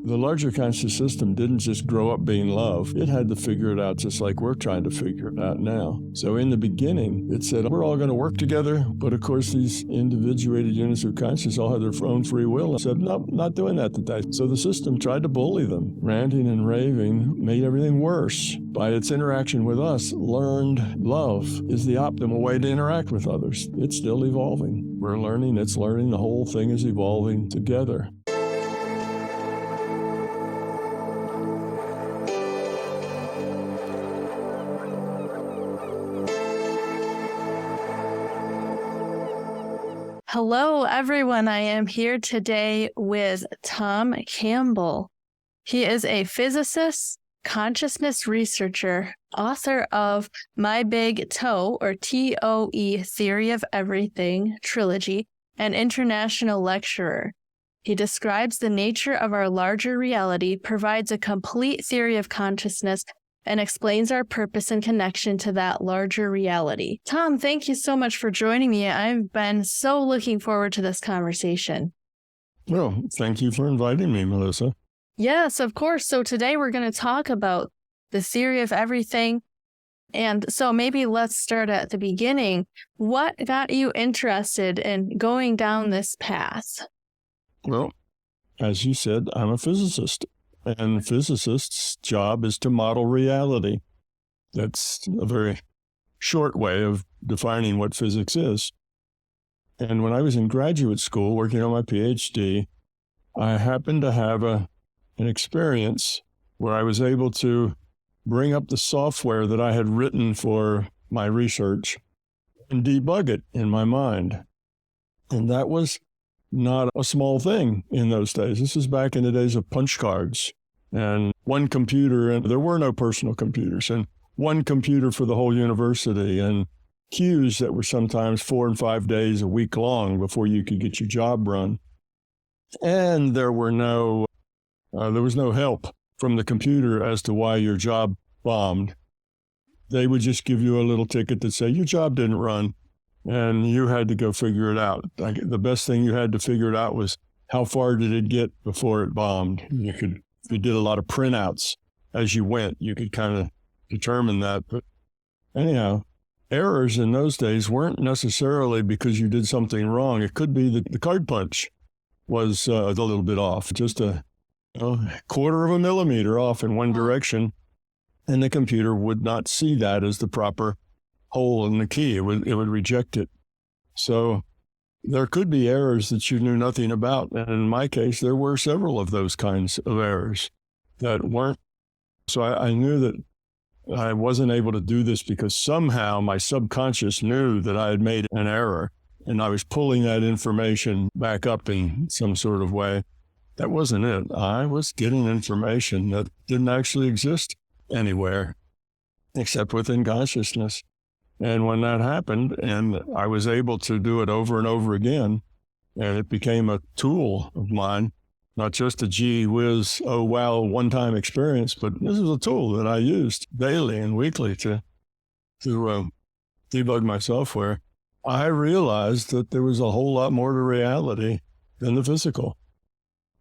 The larger conscious system didn't just grow up being love. It had to figure it out just like we're trying to figure it out now. So in the beginning, it said, we're all going to work together. But of course, these individuated units of consciousness all had their own free will and said, no, not doing that today. So the system tried to bully them. Ranting and raving made everything worse. By its interaction with us, learned love is the optimal way to interact with others. It's still evolving. We're learning, it's learning. The whole thing is evolving together. Hello, everyone. I am here today with Tom Campbell. He is a physicist, consciousness researcher, author of My Big Toe, or TOE, Theory of Everything trilogy, and international lecturer. He describes the nature of our larger reality, provides a complete theory of consciousness, and explains our purpose and connection to that larger reality. Tom, thank you so much for joining me. I've been so looking forward to this conversation. Well, thank you for inviting me, Melissa. Yes, of course. So today we're going to talk about the theory of everything. And so maybe let's start at the beginning. What got you interested in going down this path? Well, as you said, I'm a physicist. And a physicist's job is to model reality. That's a very short way of defining what physics is. And when I was in graduate school working on my PhD, I happened to have an experience where I was able to bring up the software that I had written for my research and debug it in my mind. And that was not a small thing in those days. This is back in the days of punch cards and one computer, and there were no personal computers, and one computer for the whole university, and queues that were sometimes 4 and 5 days a week long before you could get your job run. And there was no help from the computer as to why your job bombed. They would just give you a little ticket that said your job didn't run. And you had to go figure it out. Like, the best thing you had to figure it out was how far did it get before it bombed. If you did a lot of printouts as you went, you could kind of determine that. But anyhow, errors in those days weren't necessarily because you did something wrong. It could be that the card punch was a little bit off, just a quarter of a millimeter off in one direction, and the computer would not see that as the proper hole in the key. It would reject it. So there could be errors that you knew nothing about. And in my case, there were several of those kinds of errors that weren't. So I knew that I wasn't able to do this because somehow my subconscious knew that I had made an error, and I was pulling that information back up in some sort of way. That wasn't it. I was getting information that didn't actually exist anywhere except within consciousness. And when that happened, and I was able to do it over and over again, and it became a tool of mine, not just a gee whiz, oh wow, one-time experience, but this is a tool that I used daily and weekly to debug my software. I realized that there was a whole lot more to reality than the physical.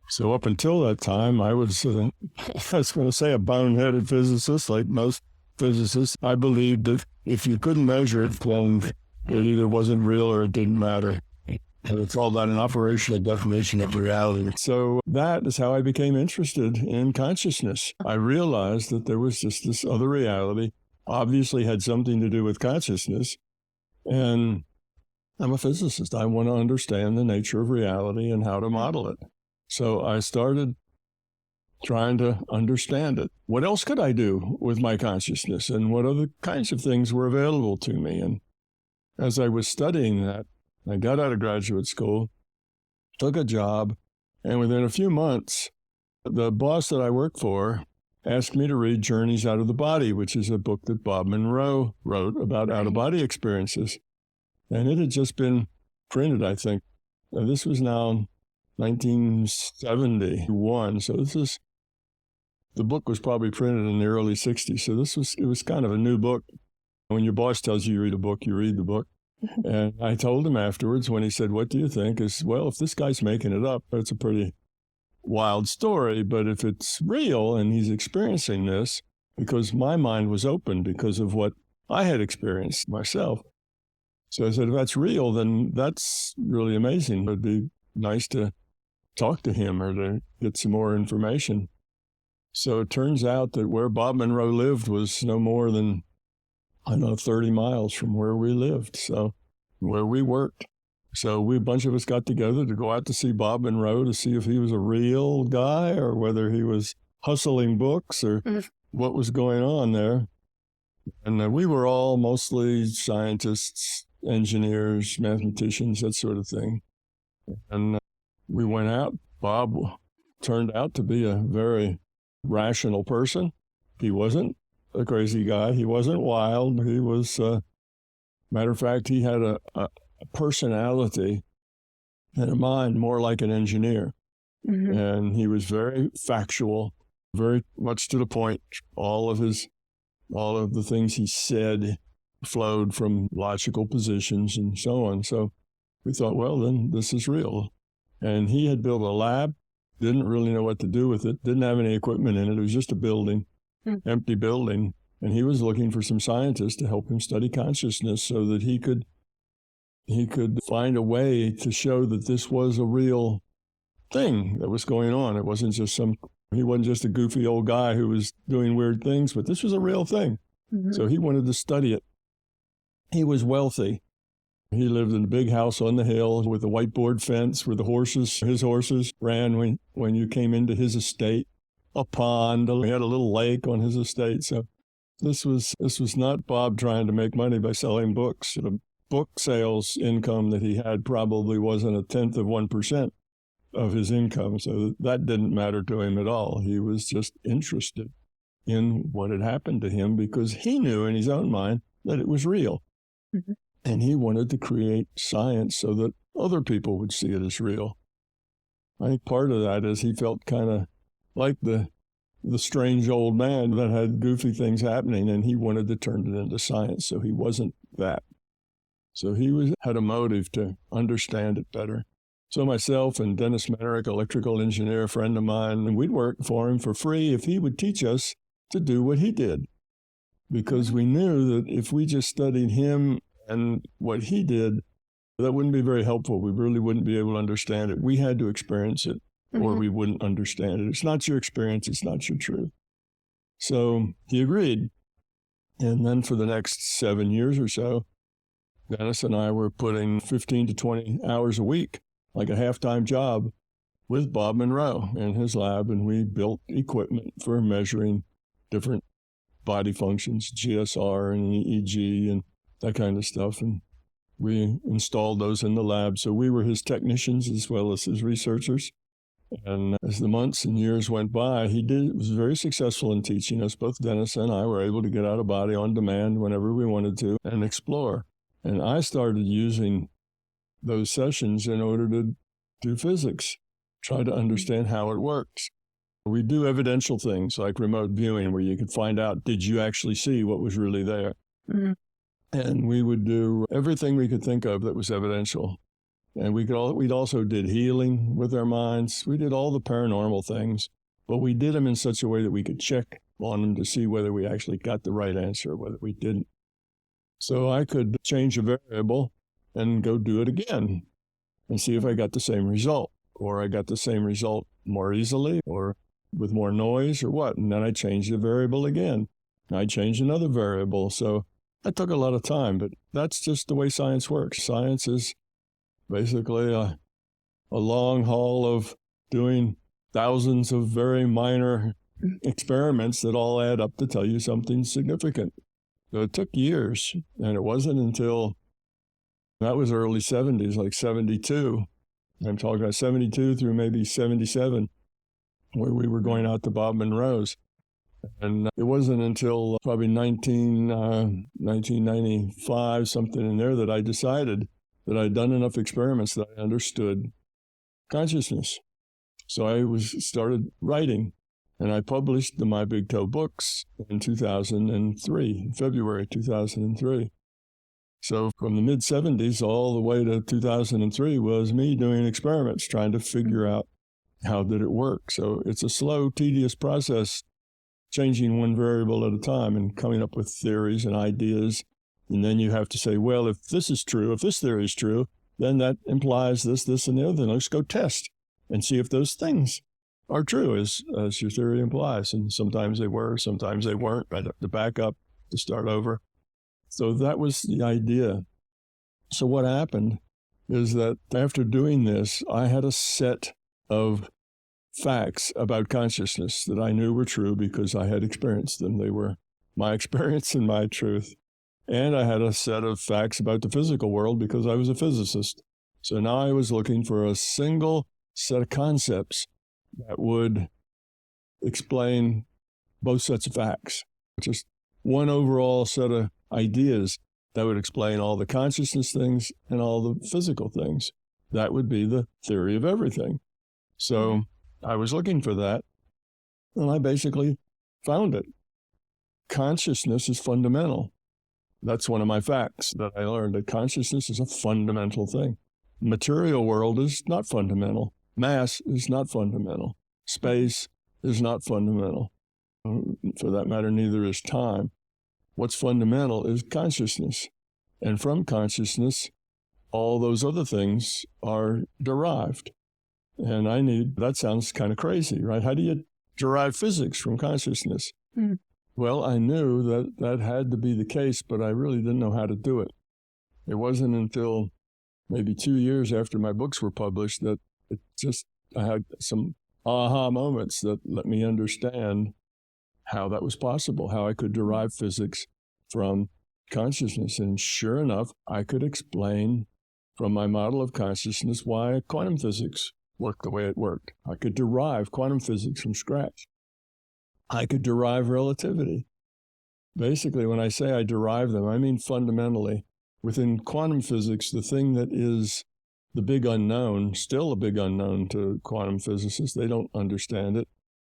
So up until that time, I was going to say a boneheaded physicist, like most physicists. I believed that if you couldn't measure it, then it either wasn't real or it didn't matter. And it's all about an operational definition of reality. So that is how I became interested in consciousness. I realized that there was just this other reality, obviously had something to do with consciousness. And I'm a physicist. I want to understand the nature of reality and how to model it. So I started trying to understand it. What else could I do with my consciousness, and what other kinds of things were available to me? And as I was studying that, I got out of graduate school, took a job, and within a few months, the boss that I worked for asked me to read Journeys Out of the Body, which is a book that Bob Monroe wrote about out-of-body experiences. And it had just been printed, I think. This was now 1971, so the book was probably printed in the early 60s, so it was kind of a new book. When your boss tells you read a book, you read the book. And I told him afterwards when he said, "What do you think?" is, well, if this guy's making it up, it's a pretty wild story, but if it's real and he's experiencing this, because my mind was open because of what I had experienced myself. So I said, if that's real, then that's really amazing. It'd be nice to talk to him or to get some more information. So it turns out that where Bob Monroe lived was no more than, 30 miles from where we lived, so where we worked. So a bunch of us got together to go out to see Bob Monroe to see if he was a real guy or whether he was hustling books or what was going on there. And we were all mostly scientists, engineers, mathematicians, that sort of thing. And we went out. Bob turned out to be a very rational person. He wasn't a crazy guy. He wasn't wild. He was, matter of fact, he had a personality and a mind more like an engineer. Mm-hmm. And he was very factual, very much to the point. All of the things he said flowed from logical positions and so on. So we thought, well, then this is real. And he had built a lab, didn't really know what to do with it, didn't have any equipment in it. It was just a building, empty building. And he was looking for some scientists to help him study consciousness so that he could find a way to show that this was a real thing that was going on. It wasn't just he wasn't just a goofy old guy who was doing weird things, but this was a real thing. Mm-hmm. So he wanted to study it. He was wealthy. He lived in a big house on the hill with a whiteboard fence where his horses ran when you came into his estate, a pond. He had a little lake on his estate. So this was not Bob trying to make money by selling books. The book sales income that he had probably wasn't 1/10% of his income. So that didn't matter to him at all. He was just interested in what had happened to him because he knew in his own mind that it was real. Mm-hmm. And he wanted to create science so that other people would see it as real. I think part of that is he felt kind of like the strange old man that had goofy things happening, and he wanted to turn it into science, so he wasn't that. So he had a motive to understand it better. So myself and Dennis Merrick, electrical engineer, a friend of mine, and we'd work for him for free if he would teach us to do what he did. Because we knew that if we just studied him and what he did, that wouldn't be very helpful. We really wouldn't be able to understand it. We had to experience it, or we wouldn't understand it. It's not your experience. It's not your truth. So he agreed. And then for the next 7 years or so, Dennis and I were putting 15 to 20 hours a week, like a half-time job, with Bob Monroe in his lab. And we built equipment for measuring different body functions, GSR and EEG and that kind of stuff. And we installed those in the lab. So we were his technicians as well as his researchers. And as the months and years went by, was very successful in teaching us. Both Dennis and I were able to get out of body on demand whenever we wanted to and explore. And I started using those sessions in order to do physics, try to understand how it works. We do evidential things like remote viewing where you could find out, did you actually see what was really there? Mm-hmm. And we would do everything we could think of that was evidential. And we'd also did healing with our minds. We did all the paranormal things, but we did them in such a way that we could check on them to see whether we actually got the right answer or whether we didn't. So I could change a variable and go do it again and see if I got the same result, or I got the same result more easily or with more noise or what. And then I changed the variable again. And I changed another variable. So that took a lot of time, but that's just the way science works. Science is basically a long haul of doing thousands of very minor experiments that all add up to tell you something significant. So it took years, and it wasn't until that was early 70s, like 72. I'm talking about 72 through maybe 77, where we were going out to Bob Monroe's. And it wasn't until probably 1995, something in there, that I decided that I'd done enough experiments that I understood consciousness. So I started writing, and I published the My Big Toe books in 2003, February 2003. So from the mid-70s all the way to 2003 was me doing experiments, trying to figure out how did it work? So it's a slow, tedious process, changing one variable at a time and coming up with theories and ideas. And then you have to say, well, if this is true, if this theory is true, then that implies this, this, and the other. Let's go test and see if those things are true as your theory implies. And sometimes they were, sometimes they weren't. I'd have to back up to start over. So that was the idea. So what happened is that after doing this, I had a set of facts about consciousness that I knew were true because I had experienced them. They were my experience and my truth. And I had a set of facts about the physical world because I was a physicist. So now I was looking for a single set of concepts that would explain both sets of facts. Just one overall set of ideas that would explain all the consciousness things and all the physical things. That would be the theory of everything. So I was looking for that, and I basically found it. Consciousness is fundamental. That's one of my facts that I learned, that consciousness is a fundamental thing. Material world is not fundamental. Mass is not fundamental. Space is not fundamental. For that matter, neither is time. What's fundamental is consciousness. And from consciousness, all those other things are derived. And that sounds kind of crazy, right? How do you derive physics from consciousness? Mm. Well, I knew that that had to be the case, but I really didn't know how to do it. It wasn't until maybe 2 years after my books were published that I had some aha moments that let me understand how that was possible, how I could derive physics from consciousness. And sure enough, I could explain from my model of consciousness why quantum physics worked the way it worked. I could derive quantum physics from scratch. I could derive relativity. Basically, when I say I derive them, I mean fundamentally. Within quantum physics, the thing that is the big unknown, still a big unknown to quantum physicists, they don't understand it,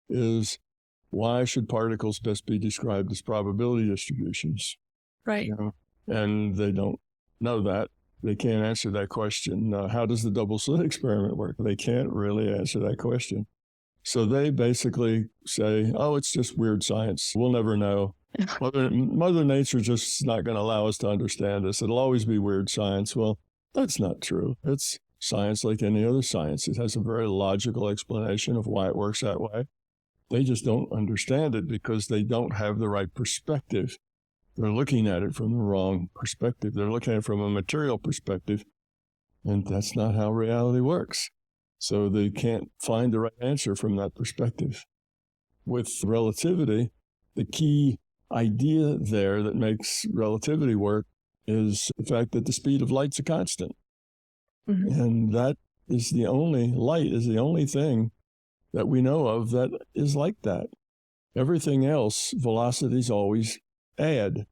is why should particles best be described as probability distributions? Right. And they don't know that. They can't answer that question. How does the double slit experiment work? They can't really answer that question. So they basically say, oh, it's just weird science. We'll never know. Mother Nature just not going to allow us to understand this. It'll always be weird science. Well, that's not true. It's science like any other science. It has a very logical explanation of why it works that way. They just don't understand it because they don't have the right perspective. They're looking at it from the wrong perspective. They're looking at it from a material perspective, and that's not how reality works. So they can't find the right answer from that perspective. With relativity, the key idea there that makes relativity work is the fact that the speed of light's a constant. Mm-hmm. And light is the only thing that we know of that is like that. Everything else, velocities always add.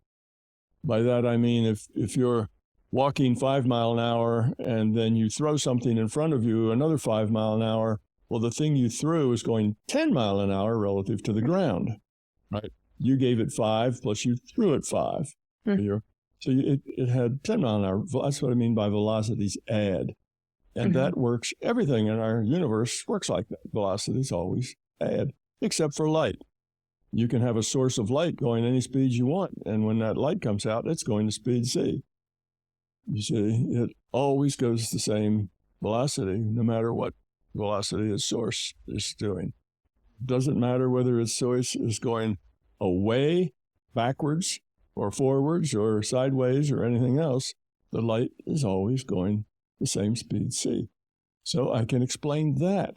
By that I mean if you're walking 5 miles an hour and then you throw something in front of you, another 5 miles an hour, well, the thing you threw is going 10 miles an hour relative to the ground, right? You gave it 5 plus you threw it 5. Mm-hmm. So it had 10 miles an hour. That's what I mean by velocities add. And that works. Everything in our universe works like that. Velocities always add, except for light. You can have a source of light going any speed you want. And when that light comes out, it's going to speed c. You see, it always goes the same velocity, no matter what velocity its source is doing. Doesn't matter whether its source is going away, backwards, or forwards, or sideways, or anything else. The light is always going the same speed c. So I can explain that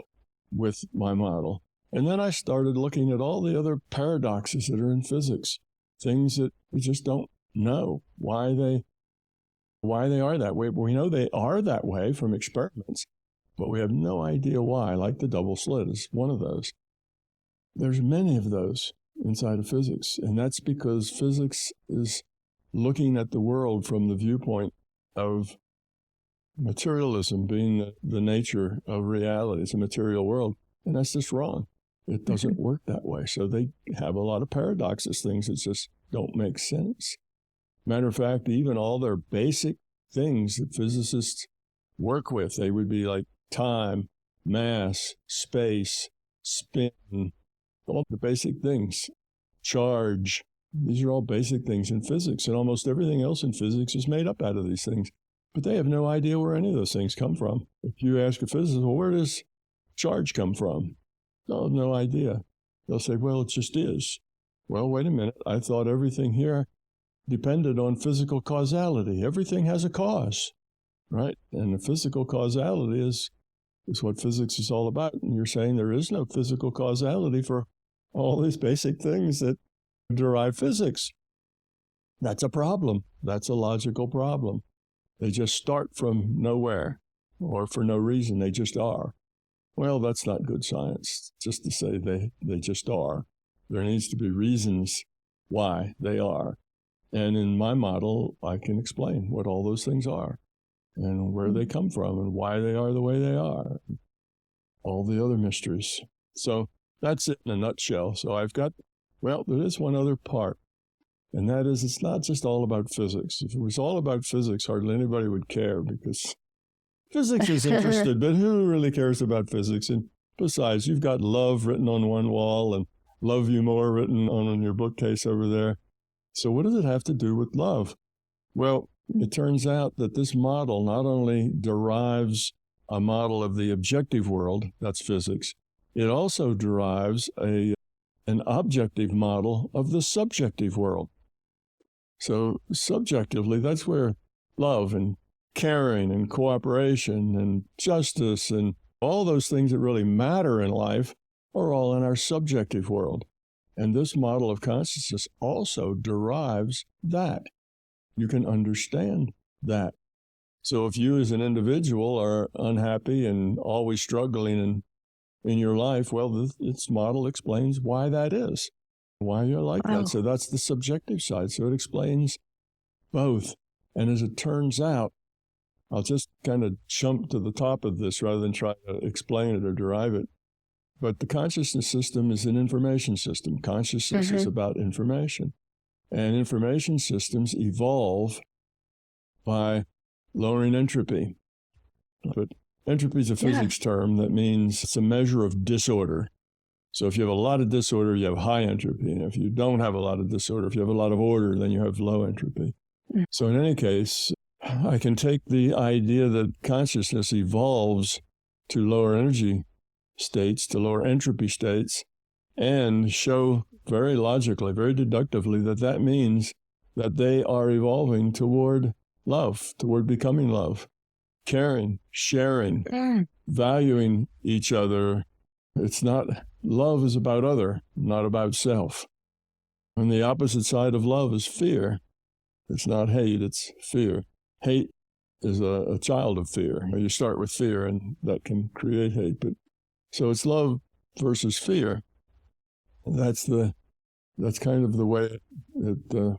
with my model. And then I started looking at all the other paradoxes that are in physics, things that we just don't know why they are that way. We know they are that way from experiments, but we have no idea why, like the double slit is one of those. There's many of those inside of physics, and that's because physics is looking at the world from the viewpoint of materialism being the nature of reality. It's a material world, and that's just wrong. It doesn't work that way. So they have a lot of paradoxes, things that just don't make sense. Matter of fact, even all their basic things that physicists work with, they would be like time mass, space, spin, all the basic things, charge. These are all basic things in physics, and almost everything else in physics is made up out of these things. But they have no idea where any of those things come from. If you ask a physicist, well, where does charge come from? They'll have no idea. They'll say, well, it just is. Well, wait a minute. I thought everything here depended on physical causality. Everything has a cause, right? And the physical causality is what physics is all about. And you're saying there is no physical causality for all these basic things that derive physics. That's a problem. That's a logical problem. They just start from nowhere or for no reason. They just are. Well, that's not good science, just to say they just are. There needs to be reasons why they are. And in my model, I can explain what all those things are and where they come from and why they are the way they are, all the other mysteries. So that's it in a nutshell. So there is one other part, and that is it's not just all about physics. If it was all about physics, hardly anybody would care because physics is interested, but who really cares about physics? And besides, you've got love written on one wall and love you more written on your bookcase over there. So what does it have to do with love? Well, it turns out that this model not only derives a model of the objective world, that's physics, it also derives an objective model of the subjective world. So subjectively, that's where love and caring and cooperation and justice and all those things that really matter in life are all in our subjective world. And this model of consciousness also derives that. You can understand that. So if you as an individual are unhappy and always struggling in your life, well, this model explains why that is, why you're like that. So that's the subjective side. So it explains both. And as it turns out, I'll just kind of jump to the top of this rather than try to explain it or derive it. But the consciousness system is an information system. Consciousness is about information. And information systems evolve by lowering entropy. But entropy is a physics term that means it's a measure of disorder. So if you have a lot of disorder, you have high entropy. And if you don't have a lot of disorder, if you have a lot of order, then you have low entropy. So in any case, I can take the idea that consciousness evolves to lower energy states, to lower entropy states, and show very logically, very deductively that means that they are evolving toward love, toward becoming love, caring, sharing, valuing each other. It's not, love is about other, not about self. And the opposite side of love is fear. It's not hate, it's fear. Hate is a child of fear. You start with fear and that can create hate. But so it's love versus fear. And that's kind of the way it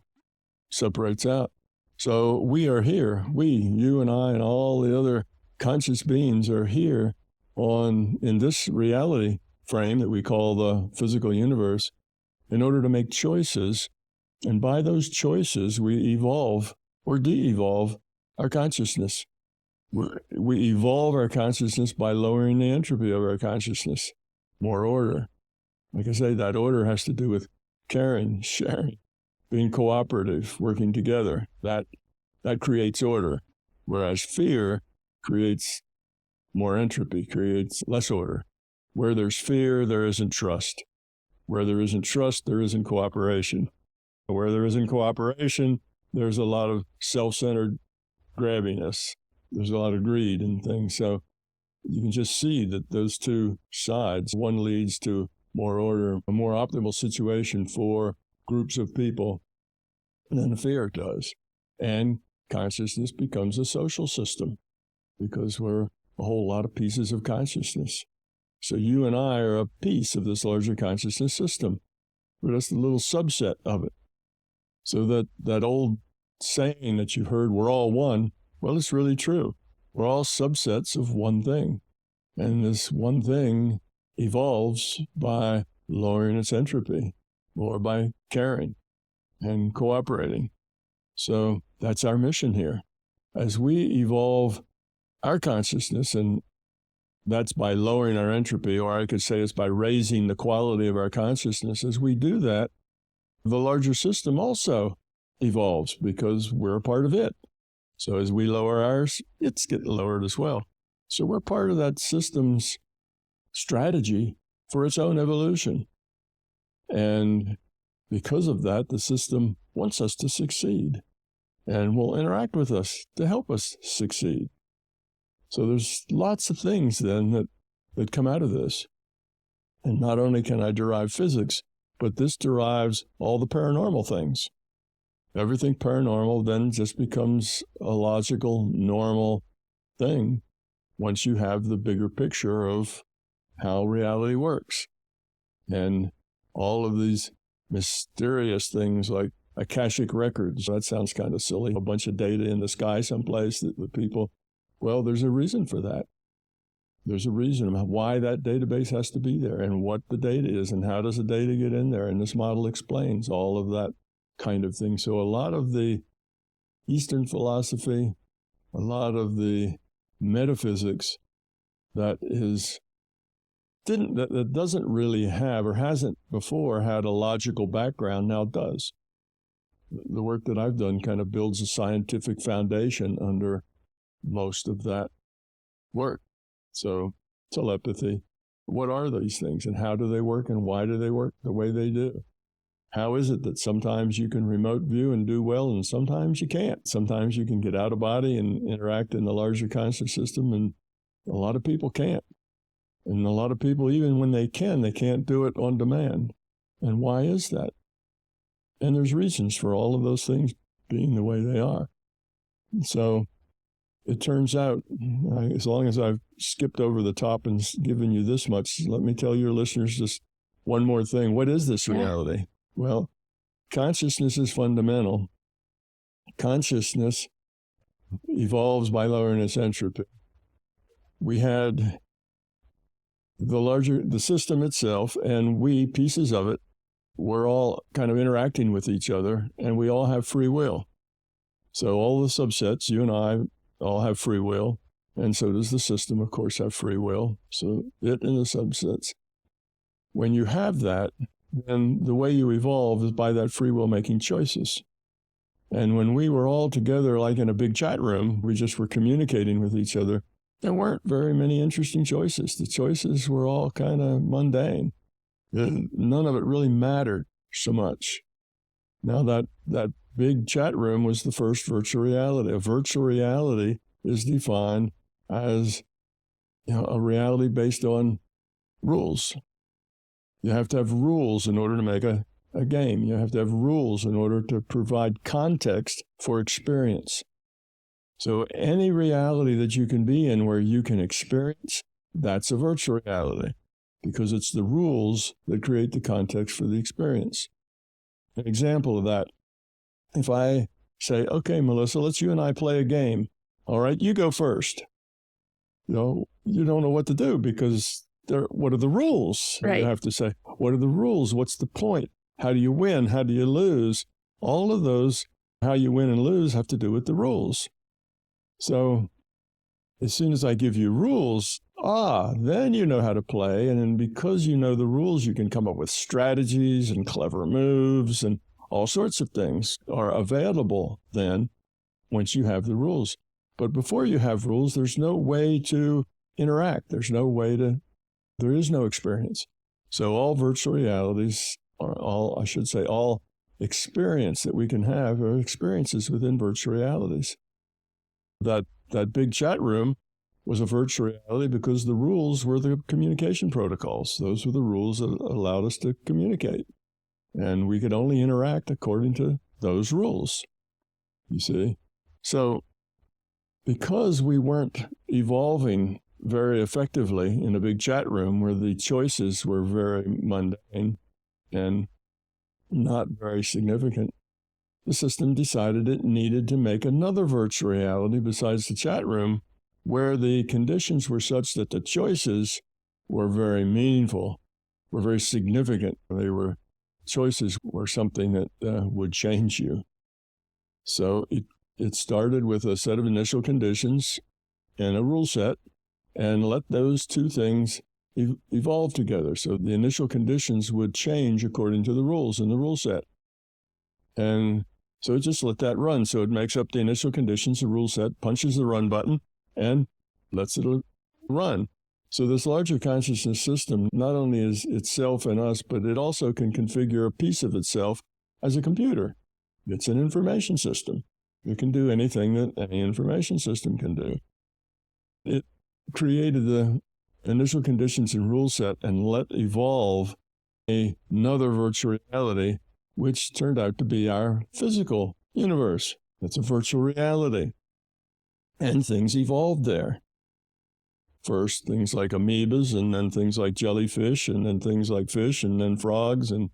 separates out. So we are here. You and I and all the other conscious beings are here in this reality frame that we call the physical universe in order to make choices. And by those choices, we evolve or de-evolve our consciousness. We evolve our consciousness by lowering the entropy of our consciousness. More order. Like I say, that order has to do with caring, sharing, being cooperative, working together. That creates order. Whereas fear creates more entropy, creates less order. Where there's fear, there isn't trust. Where there isn't trust, there isn't cooperation. Where there isn't cooperation, there's a lot of self-centered grabbiness. There's a lot of greed and things. So you can just see that those two sides, one leads to more order, a more optimal situation for groups of people than fear does. And consciousness becomes a social system because we're a whole lot of pieces of consciousness. So you and I are a piece of this larger consciousness system. We're just a little subset of it. So that old saying that you've heard, we're all one, well, it's really true. We're all subsets of one thing. And this one thing evolves by lowering its entropy or by caring and cooperating. So that's our mission here. As we evolve our consciousness and that's by lowering our entropy, or I could say it's by raising the quality of our consciousness. As we do that, the larger system also evolves because we're a part of it. So as we lower ours, it's getting lowered as well. So we're part of that system's strategy for its own evolution. And because of that, the system wants us to succeed and will interact with us to help us succeed. So there's lots of things then that come out of this. And not only can I derive physics, but this derives all the paranormal things. Everything paranormal then just becomes a logical, normal thing once you have the bigger picture of how reality works. And all of these mysterious things like Akashic records, that sounds kind of silly. A bunch of data in the sky someplace that the people, well, there's a reason for that. There's a reason why that database has to be there and what the data is and how does the data get in there. And this model explains all of that kind of thing. So a lot of the Eastern philosophy, a lot of the metaphysics that doesn't really have or hasn't before had a logical background now does. The work that I've done kind of builds a scientific foundation under most of that work. So telepathy, what are these things and how do they work and why do they work the way they do? How is it that sometimes you can remote view and do well and sometimes you can't? Sometimes you can get out of body and interact in the larger conscious system, and a lot of people can't. And a lot of people, even when they can't do it on demand. And why is that? And there's reasons for all of those things being the way they are. And so it turns out, as long as I've skipped over the top and given you this much, let me tell your listeners just one more thing. What is this reality? Well, consciousness is fundamental. Consciousness evolves by lowering its entropy. We had the system itself, and we, pieces of it, we're all kind of interacting with each other, and we all have free will. So all the subsets, you and I, all have free will, and so does the system, of course, have free will. So it and the subsets. When you have that, then the way you evolve is by that free will making choices. And when we were all together, like in a big chat room, we just were communicating with each other, there weren't very many interesting choices. The choices were all kind of mundane. None of it really mattered so much. Now that big chat room was the first virtual reality. A virtual reality is defined as a reality based on rules. You have to have rules in order to make a game. You have to have rules in order to provide context for experience. So any reality that you can be in where you can experience, that's a virtual reality because it's the rules that create the context for the experience. An example of that, if I say, okay, Melissa, let's you and I play a game. All right, you go first. You don't know what to do because what are the rules? Right. You have to say, what are the rules? What's the point? How do you win? How do you lose? All of those, how you win and lose, have to do with the rules. So as soon as I give you rules, then you know how to play. And then because you know the rules, you can come up with strategies and clever moves and all sorts of things are available then once you have the rules. But before you have rules, there's no way to interact. There is no experience. So all virtual realities all experience that we can have are experiences within virtual realities. That big chat room was a virtual reality because the rules were the communication protocols. Those were the rules that allowed us to communicate. And we could only interact according to those rules, you see. So because we weren't evolving very effectively in a big chat room where the choices were very mundane and not very significant, the system decided it needed to make another virtual reality besides the chat room where the conditions were such that the choices were very meaningful, were very significant. Choices were something that would change you. So it started with a set of initial conditions and a rule set, and let those two things evolve together. So the initial conditions would change according to the rules in the rule set. And so just let that run. So it makes up the initial conditions, the rule set, punches the run button, and lets it run. So this larger consciousness system not only is itself and us, but it also can configure a piece of itself as a computer. It's an information system. It can do anything that any information system can do. It created the initial conditions and rule set and let evolve another virtual reality, which turned out to be our physical universe. It's a virtual reality. And things evolved there. First, things like amoebas, and then things like jellyfish, and then things like fish, and then frogs, and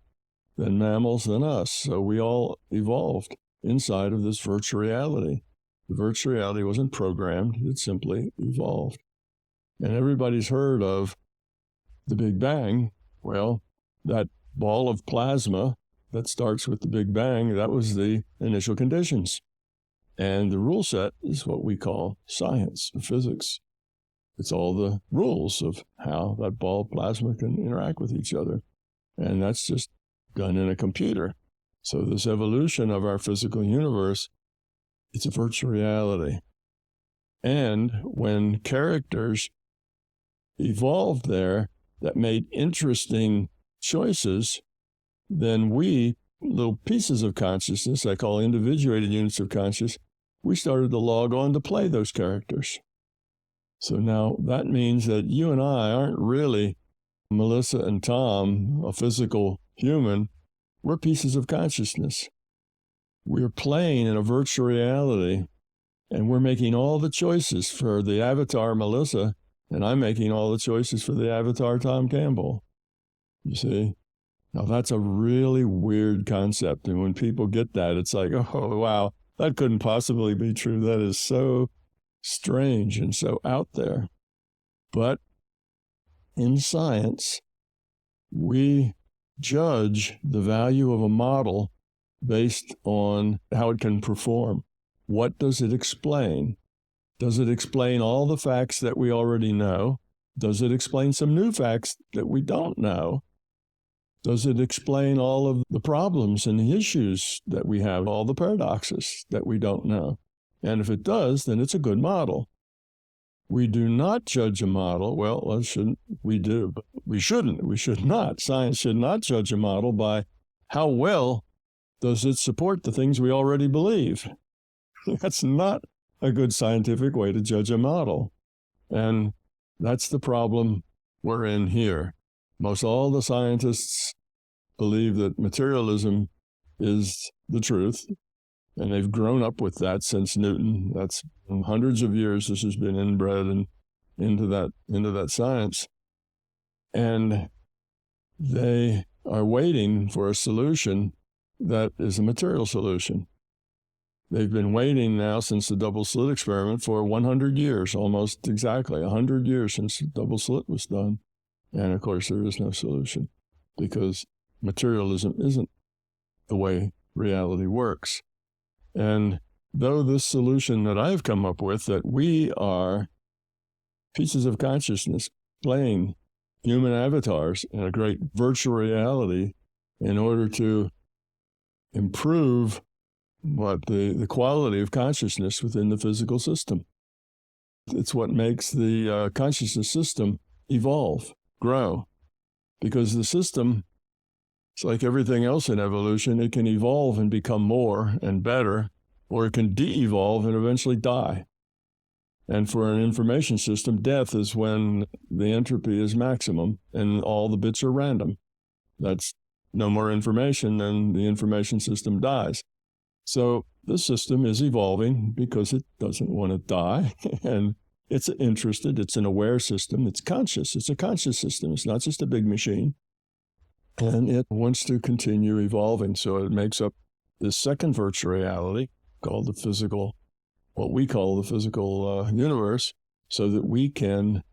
then mammals, then us. So we all evolved inside of this virtual reality. The virtual reality wasn't programmed, it simply evolved. And everybody's heard of the Big Bang. Well, that ball of plasma that starts with the Big Bang, that was the initial conditions. And the rule set is what we call science or physics. It's all the rules of how that ball of plasma can interact with each other. And that's just done in a computer. So this evolution of our physical universe, it's a virtual reality. And when characters evolved there that made interesting choices, then we, little pieces of consciousness, I call individuated units of consciousness, we started to log on to play those characters. So now that means that you and I aren't really Melissa and Tom, a physical human. We're pieces of consciousness. We're playing in a virtual reality, and we're making all the choices for the avatar Melissa, and I'm making all the choices for the avatar Tom Campbell. You see? Now that's a really weird concept, and when people get that, it's like, oh, wow, that couldn't possibly be true. That is so strange and so out there. But in science, we judge the value of a model based on how it can perform. What does it explain? Does it explain all the facts that we already know? Does it explain some new facts that we don't know? Does it explain all of the problems and the issues that we have, all the paradoxes that we don't know? And if it does, then it's a good model. We do not judge a model. Well, shouldn't we do? But we shouldn't. We should not. Science should not judge a model by how well does it support the things we already believe. That's not a good scientific way to judge a model. And that's the problem we're in here. Most all the scientists believe that materialism is the truth, and they've grown up with that since Newton. That's hundreds of years this has been inbred and into that science. And they are waiting for a solution that is a material solution. They've been waiting now since the double slit experiment for 100 years, almost exactly 100 years since the double slit was done. And of course, there is no solution because materialism isn't the way reality works. And though this solution that I've come up with, that we are pieces of consciousness playing human avatars in a great virtual reality in order to improve the quality of consciousness within the physical system. It's what makes the consciousness system evolve, grow, because the system, it's like everything else in evolution, it can evolve and become more and better, or it can de-evolve and eventually die. And for an information system, death is when the entropy is maximum and all the bits are random. That's no more information, then the information system dies. So the system is evolving because it doesn't want to die, and it's interested, it's an aware system, it's conscious, it's a conscious system, it's not just a big machine, and it wants to continue evolving. So it makes up this second virtual reality called the physical, what we call the physical universe, so that we can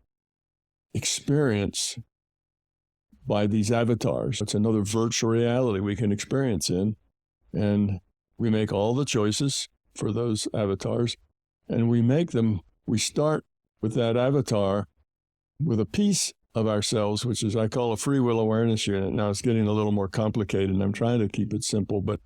experience by these avatars. It's another virtual reality we can experience in, and we make all the choices for those avatars, and we start with that avatar with a piece of ourselves, which is I call a free will awareness unit. Now it's getting a little more complicated, and I'm trying to keep it simple, but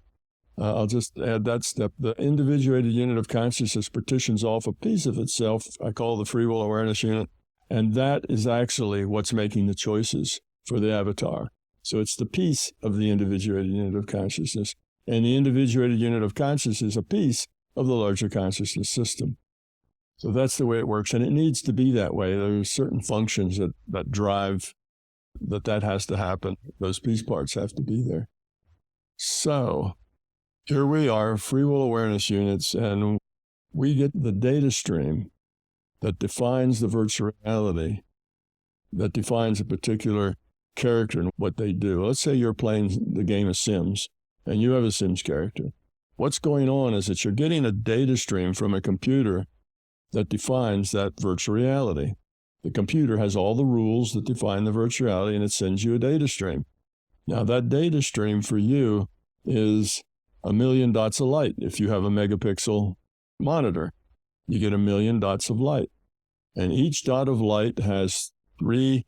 I'll just add that step. The individuated unit of consciousness partitions off a piece of itself, I call the free will awareness unit, and that is actually what's making the choices for the avatar. So it's the piece of the individuated unit of consciousness, and the individuated unit of consciousness is a piece of the larger consciousness system. So that's the way it works, and it needs to be that way. There are certain functions that drive that has to happen. Those piece parts have to be there. So here we are, free will awareness units, and we get the data stream that defines the virtual reality, that defines a particular character and what they do. Let's say you're playing the game of Sims, and you have a Sims character. What's going on is that you're getting a data stream from a computer that defines that virtual reality. The computer has all the rules that define the virtual reality, and it sends you a data stream. Now, that data stream for you is 1,000,000 dots of light. If you have a megapixel monitor, you get 1,000,000 dots of light. And each dot of light has 3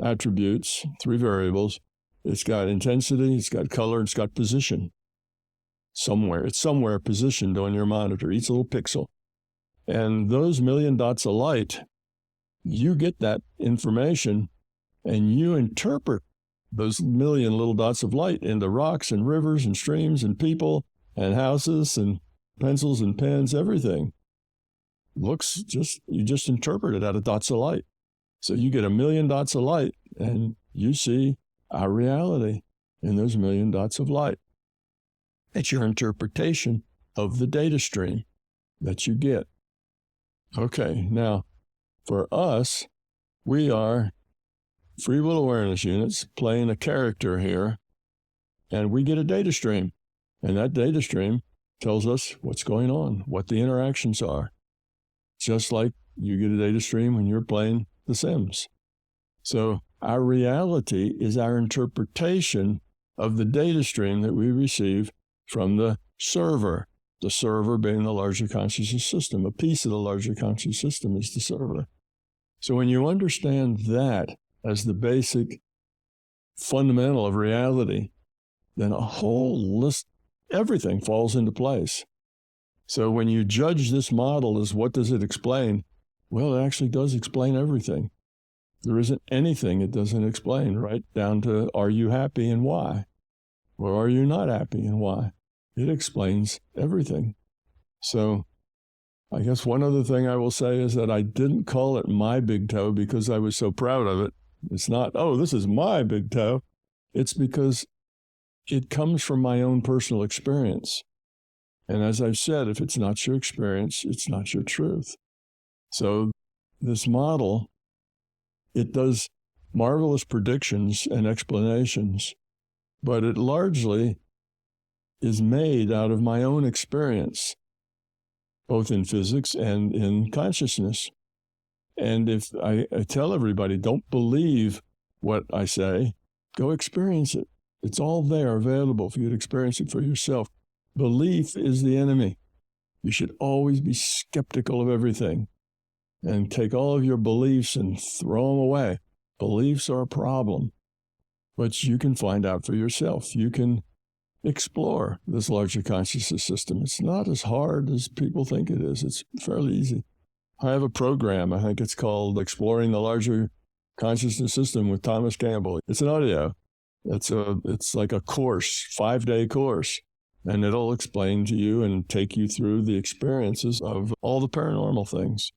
attributes, 3 variables. It's got intensity, it's got color, it's got position. It's somewhere positioned on your monitor, each little pixel. And those 1,000,000 dots of light, you get that information and you interpret those 1,000,000 little dots of light into rocks and rivers and streams and people and houses and pencils and pens, everything. You just interpret it out of dots of light. So you get 1,000,000 dots of light and you see our reality in those 1,000,000 dots of light. It's your interpretation of the data stream that you get. Okay, now for us, we are free will awareness units playing a character here, and we get a data stream. And that data stream tells us what's going on, what the interactions are. Just like you get a data stream when you're playing The Sims. So our reality is our interpretation of the data stream that we receive from the server being the larger consciousness system. A piece of the larger consciousness system is the server. So when you understand that as the basic fundamental of reality, then a whole list, everything falls into place. So when you judge this model as what does it explain, well, it actually does explain everything. There isn't anything it doesn't explain, right down to are you happy and why? Or are you not happy and why? It explains everything. So I guess one other thing I will say is that I didn't call it my big toe because I was so proud of it. It's not, oh, this is my big toe. It's because it comes from my own personal experience. And as I've said, if it's not your experience, it's not your truth. So this model, it does marvelous predictions and explanations, but it largely is made out of my own experience, both in physics and in consciousness. And if I tell everybody, don't believe what I say, go experience it. It's all there available for you to experience it for yourself. Belief is the enemy. You should always be skeptical of everything and take all of your beliefs and throw them away. Beliefs are a problem, but you can find out for yourself. You can explore this larger consciousness system. It's not as hard as people think it is. It's fairly easy. I have a program, I think it's called Exploring the Larger Consciousness System with Tom Campbell. It's an audio. It's like a course, 5-day course, and it'll explain to you and take you through the experiences of all the paranormal things.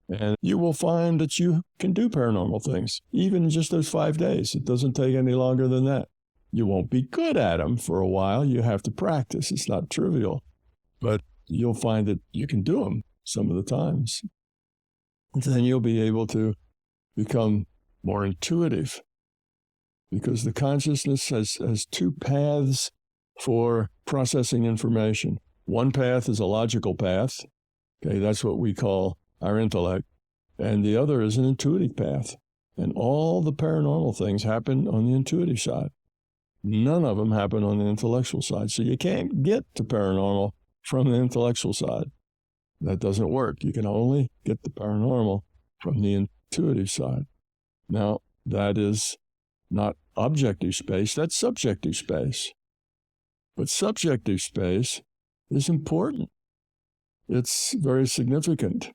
And you will find that you can do paranormal things, even in just those 5 days. It doesn't take any longer than that. You won't be good at them for a while. You have to practice. It's not trivial. But you'll find that you can do them some of the times. And then you'll be able to become more intuitive, because the consciousness has 2 paths for processing information. One path is a logical path. Okay, that's what we call our intellect. And the other is an intuitive path. And all the paranormal things happen on the intuitive side. None of them happen on the intellectual side. So you can't get to paranormal from the intellectual side. That doesn't work. You can only get the paranormal from the intuitive side. Now, that is not objective space, that's subjective space. But subjective space is important. It's very significant.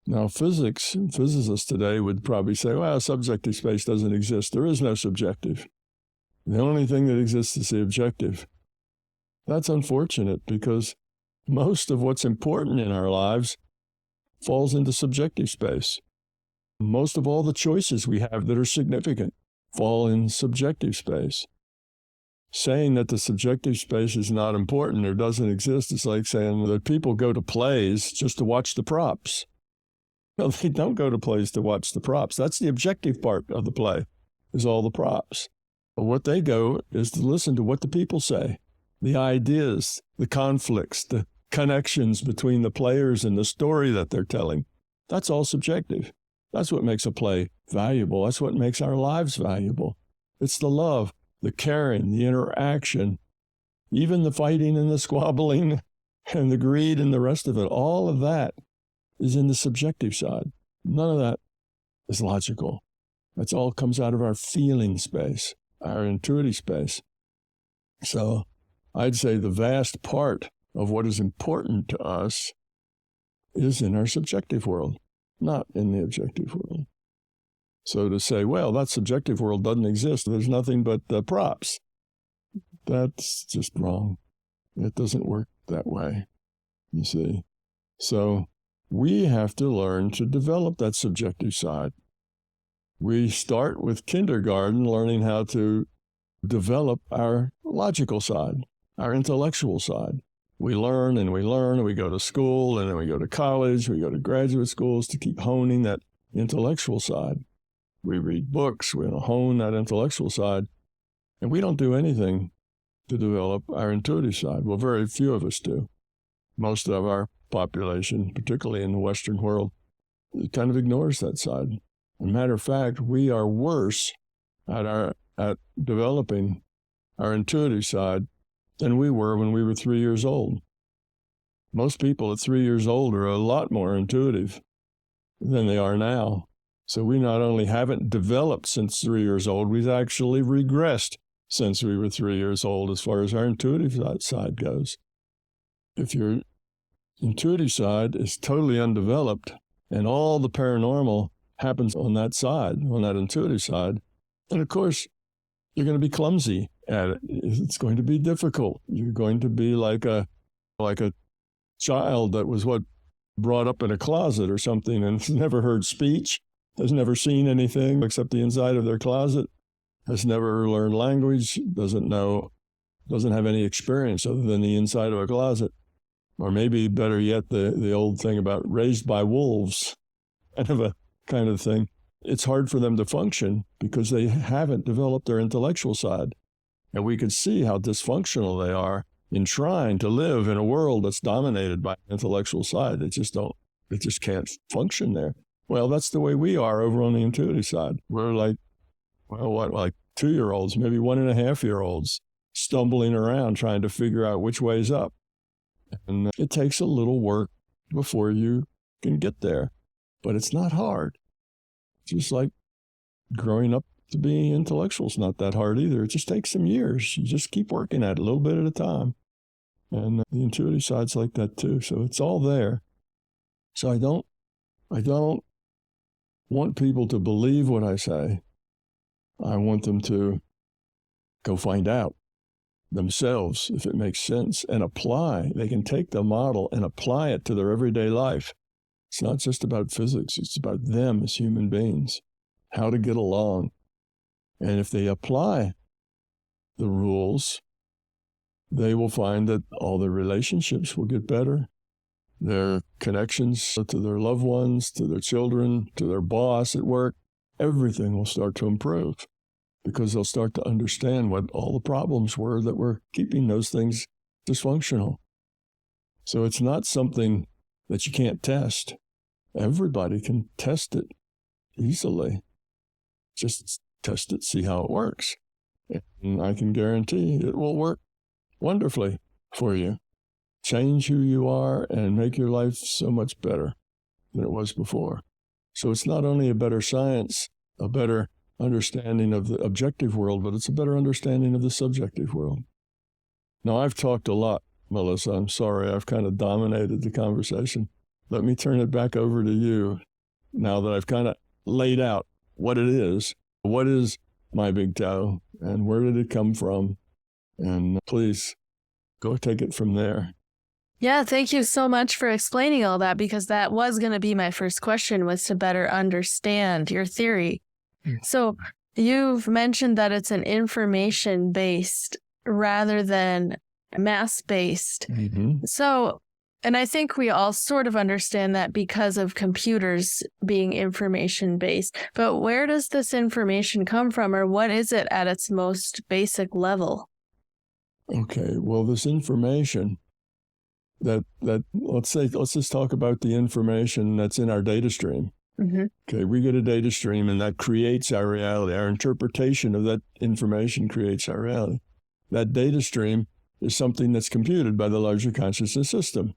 Now, physicists today would probably say, well, subjective space doesn't exist. There is no subjective. The only thing that exists is the objective. That's unfortunate because most of what's important in our lives falls into subjective space. Most of all the choices we have that are significant fall in subjective space. Saying that the subjective space is not important or doesn't exist is like saying that people go to plays just to watch the props. No, they don't go to plays to watch the props. That's the objective part of the play, is all the props. But what they go is to listen to what the people say, the ideas, the conflicts, the connections between the players and the story that they're telling. That's all subjective. That's what makes a play valuable. That's what makes our lives valuable. It's the love, the caring, the interaction, even the fighting and the squabbling and the greed and the rest of it. All of that is in the subjective side. None of that is logical. That's all comes out of our feeling space, our intuitive space. So I'd say the vast part of what is important to us is in our subjective world, not in the objective world. So to say, well, that subjective world doesn't exist, there's nothing but props, that's just wrong. It doesn't work that way, you see. So we have to learn to develop that subjective side. We start with kindergarten learning how to develop our logical side, our intellectual side. We learn and we learn, and we go to school, and then we go to college, we go to graduate schools to keep honing that intellectual side. We read books, we hone that intellectual side, and we don't do anything to develop our intuitive side. Well, very few of us do. Most of our population, particularly in the Western world, kind of ignores that side. As a matter of fact, we are worse at developing our intuitive side than we were when we were 3 years old. Most people at 3 years old are a lot more intuitive than they are now. So we not only haven't developed since 3 years old, we've actually regressed since we were 3 years old as far as our intuitive side goes. If your intuitive side is totally undeveloped and all the paranormal happens on that side, on that intuitive side, then of course you're going to be clumsy at it. It's going to be difficult. You're going to be like a child that was brought up in a closet or something and has never heard speech, has never seen anything except the inside of their closet, has never learned language, doesn't have any experience other than the inside of a closet. Or maybe better yet, the old thing about raised by wolves, kind of thing. It's hard for them to function because they haven't developed their intellectual side. And we can see how dysfunctional they are in trying to live in a world that's dominated by the intellectual side. They just can't function there. Well, that's the way we are over on the intuitive side. We're like 2-year-olds, maybe 1.5-year-olds, stumbling around trying to figure out which way's up. And it takes a little work before you can get there, but it's not hard. Just like growing up to be intellectual is not that hard either. It just takes some years. You just keep working at it a little bit at a time. And the intuitive side's like that too. So it's all there. So I don't want people to believe what I say. I want them to go find out themselves if it makes sense and apply. They can take the model and apply it to their everyday life. It's not just about physics. It's about them as human beings, how to get along. And if they apply the rules, they will find that all their relationships will get better. Their connections to their loved ones, to their children, to their boss at work, everything will start to improve because they'll start to understand what all the problems were that were keeping those things dysfunctional. So it's not something that you can't test. Everybody can test it easily. Just test it, see how it works. And I can guarantee it will work wonderfully for you. Change who you are and make your life so much better than it was before. So it's not only a better science, a better understanding of the objective world, but it's a better understanding of the subjective world. Now, I've talked a lot, Melissa. I'm sorry. I've kind of dominated the conversation. Let me turn it back over to you now that I've kind of laid out what it is. What is my big toe, and where did it come from? And please go take it from there. Yeah, thank you so much for explaining all that, because that was going to be my first question, was to better understand your theory. So you've mentioned that it's an information-based rather than mass-based. Mm-hmm. So, and I think we all sort of understand that because of computers being information-based. But where does this information come from, or what is it at its most basic level? Okay, well, this information that let's just talk about the information that's in our data stream. Mm-hmm. Okay, we get a data stream, and that creates our reality. Our interpretation of that information creates our reality. That data stream is something that's computed by the larger consciousness system.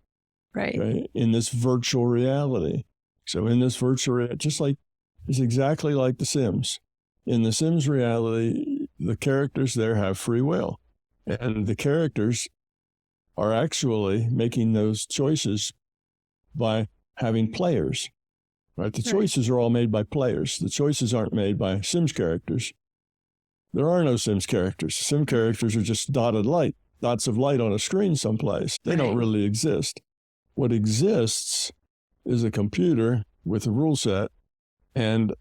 Right. Okay, in this virtual reality. So in this virtual reality, it's exactly like The Sims. In The Sims reality, the characters there have free will. And the characters are actually making those choices by having players. Right? The choices are all made by players. The choices aren't made by Sims characters. There are no Sims characters. Sim characters are just dots of light on a screen someplace. They don't really exist. What exists is a computer with a rule set and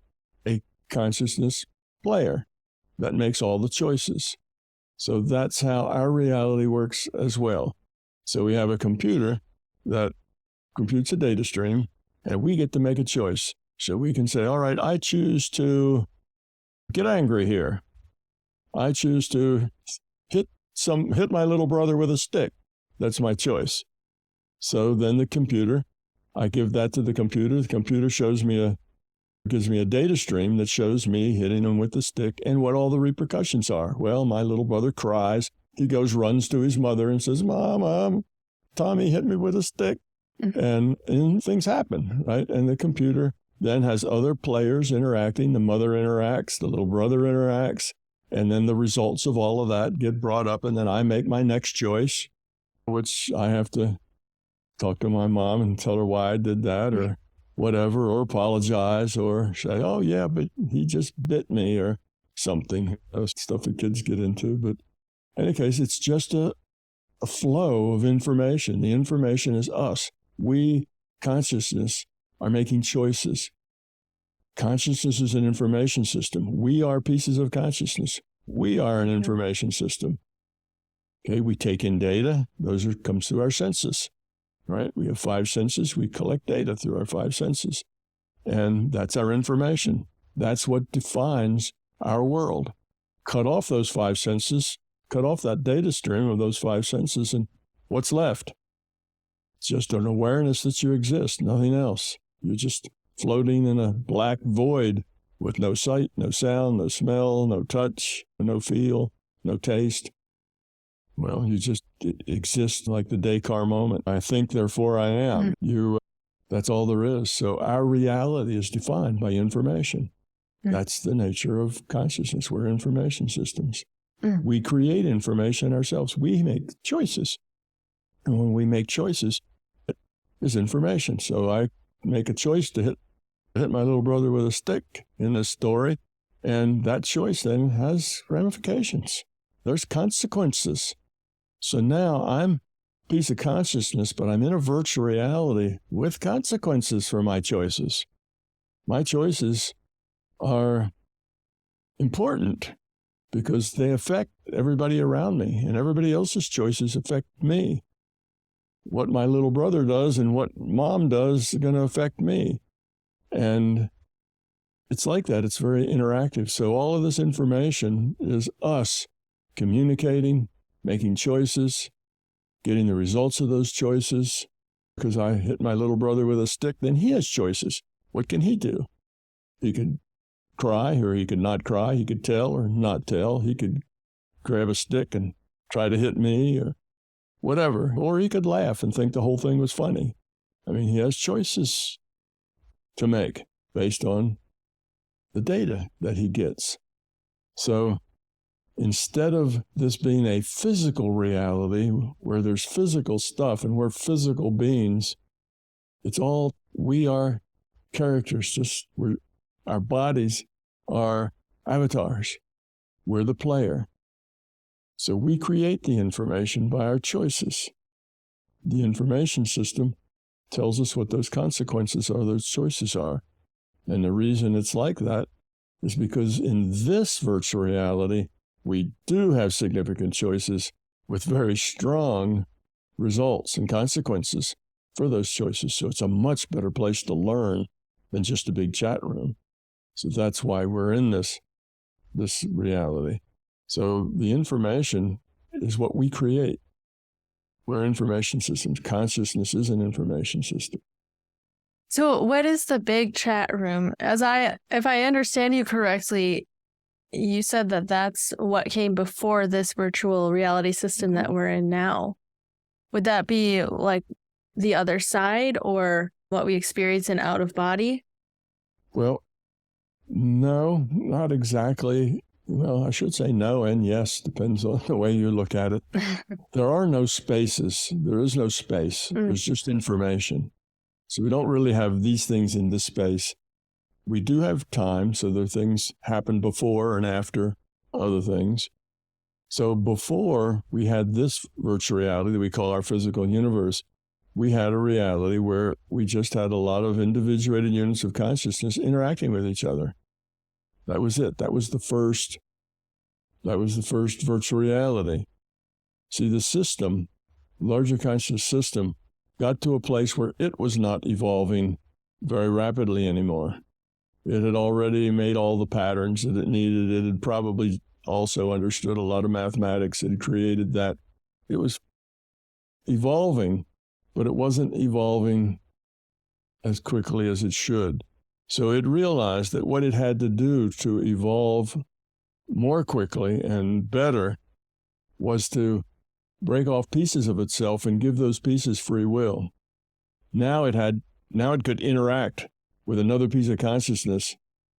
a consciousness player that makes all the choices. So that's how our reality works as well. So we have a computer that computes a data stream, and we get to make a choice. So we can say, all right, I choose to get angry here. I choose to hit my little brother with a stick. That's my choice. So then I give that to the computer. The computer gives me a data stream that shows me hitting him with the stick and what all the repercussions are. Well, my little brother cries. He runs to his mother and says, Mom, Tommy hit me with a stick. And things happen, right? And the computer then has other players interacting. The mother interacts, the little brother interacts, and then the results of all of that get brought up, and then I make my next choice, which I have to talk to my mom and tell her why I did that or whatever, or apologize or say, oh, yeah, but he just bit me or something. That's stuff that kids get into. But in any case, it's just a flow of information. The information is us. We, consciousness, are making choices. Consciousness is an information system. We are pieces of consciousness. We are an information system. Okay, we take in data. Comes through our senses, right? We have 5 senses. We collect data through our 5 senses. And that's our information. That's what defines our world. Cut off those 5 senses, cut off that data stream of those 5 senses, and what's left? It's just an awareness that you exist, nothing else. You're just floating in a black void with no sight, no sound, no smell, no touch, no feel, no taste. Well, you just exist like the Descartes moment. I think, therefore I am. That's all there is. So our reality is defined by information. That's the nature of consciousness. We're information systems. We create information ourselves. We make choices. And when we make choices, it is information. So I make a choice to hit my little brother with a stick in this story, and that choice then has ramifications. There's consequences. So now I'm a piece of consciousness, but I'm in a virtual reality with consequences for my choices. My choices are important because they affect everybody around me, and everybody else's choices affect me. What my little brother does and what mom does is going to affect me. And it's like that. It's very interactive. So all of this information is us communicating, making choices, getting the results of those choices. Because I hit my little brother with a stick, then he has choices. What can he do? He could cry or he could not cry. He could tell or not tell. He could grab a stick and try to hit me or whatever. Or he could laugh and think the whole thing was funny. I mean, he has choices to make. based on the data that he gets. So instead of this being a physical reality where there's physical stuff and we're physical beings, we are characters, our bodies are avatars. We're the player. So we create the information by our choices. The information system tells us what those consequences are, those choices are. And the reason it's like that is because in this virtual reality, we do have significant choices with very strong results and consequences for those choices. So it's a much better place to learn than just a big chat room. So that's why we're in this reality. So the information is what we create. We're information systems. Consciousness is an information system. So what is the big chat room? If I understand you correctly, you said that that's what came before this virtual reality system that we're in now. Would that be like the other side or what we experience in out of body? Well, no, not exactly. Well, I should say no and yes, depends on the way you look at it. There are no spaces. There is no space. There's just information. So we don't really have these things in this space. We do have time, so there are things happen before and after other things. So before we had this virtual reality that we call our physical universe, we had a reality where we just had a lot of individuated units of consciousness interacting with each other. That was it. That was the first virtual reality. See, the system, larger conscious system, got to a place where it was not evolving very rapidly anymore. It had already made all the patterns that it needed. It had probably also understood a lot of mathematics. It had created that. It was evolving, but it wasn't evolving as quickly as it should. So it realized that what it had to do to evolve more quickly and better was to break off pieces of itself and give those pieces free will. Now it could interact with another piece of consciousness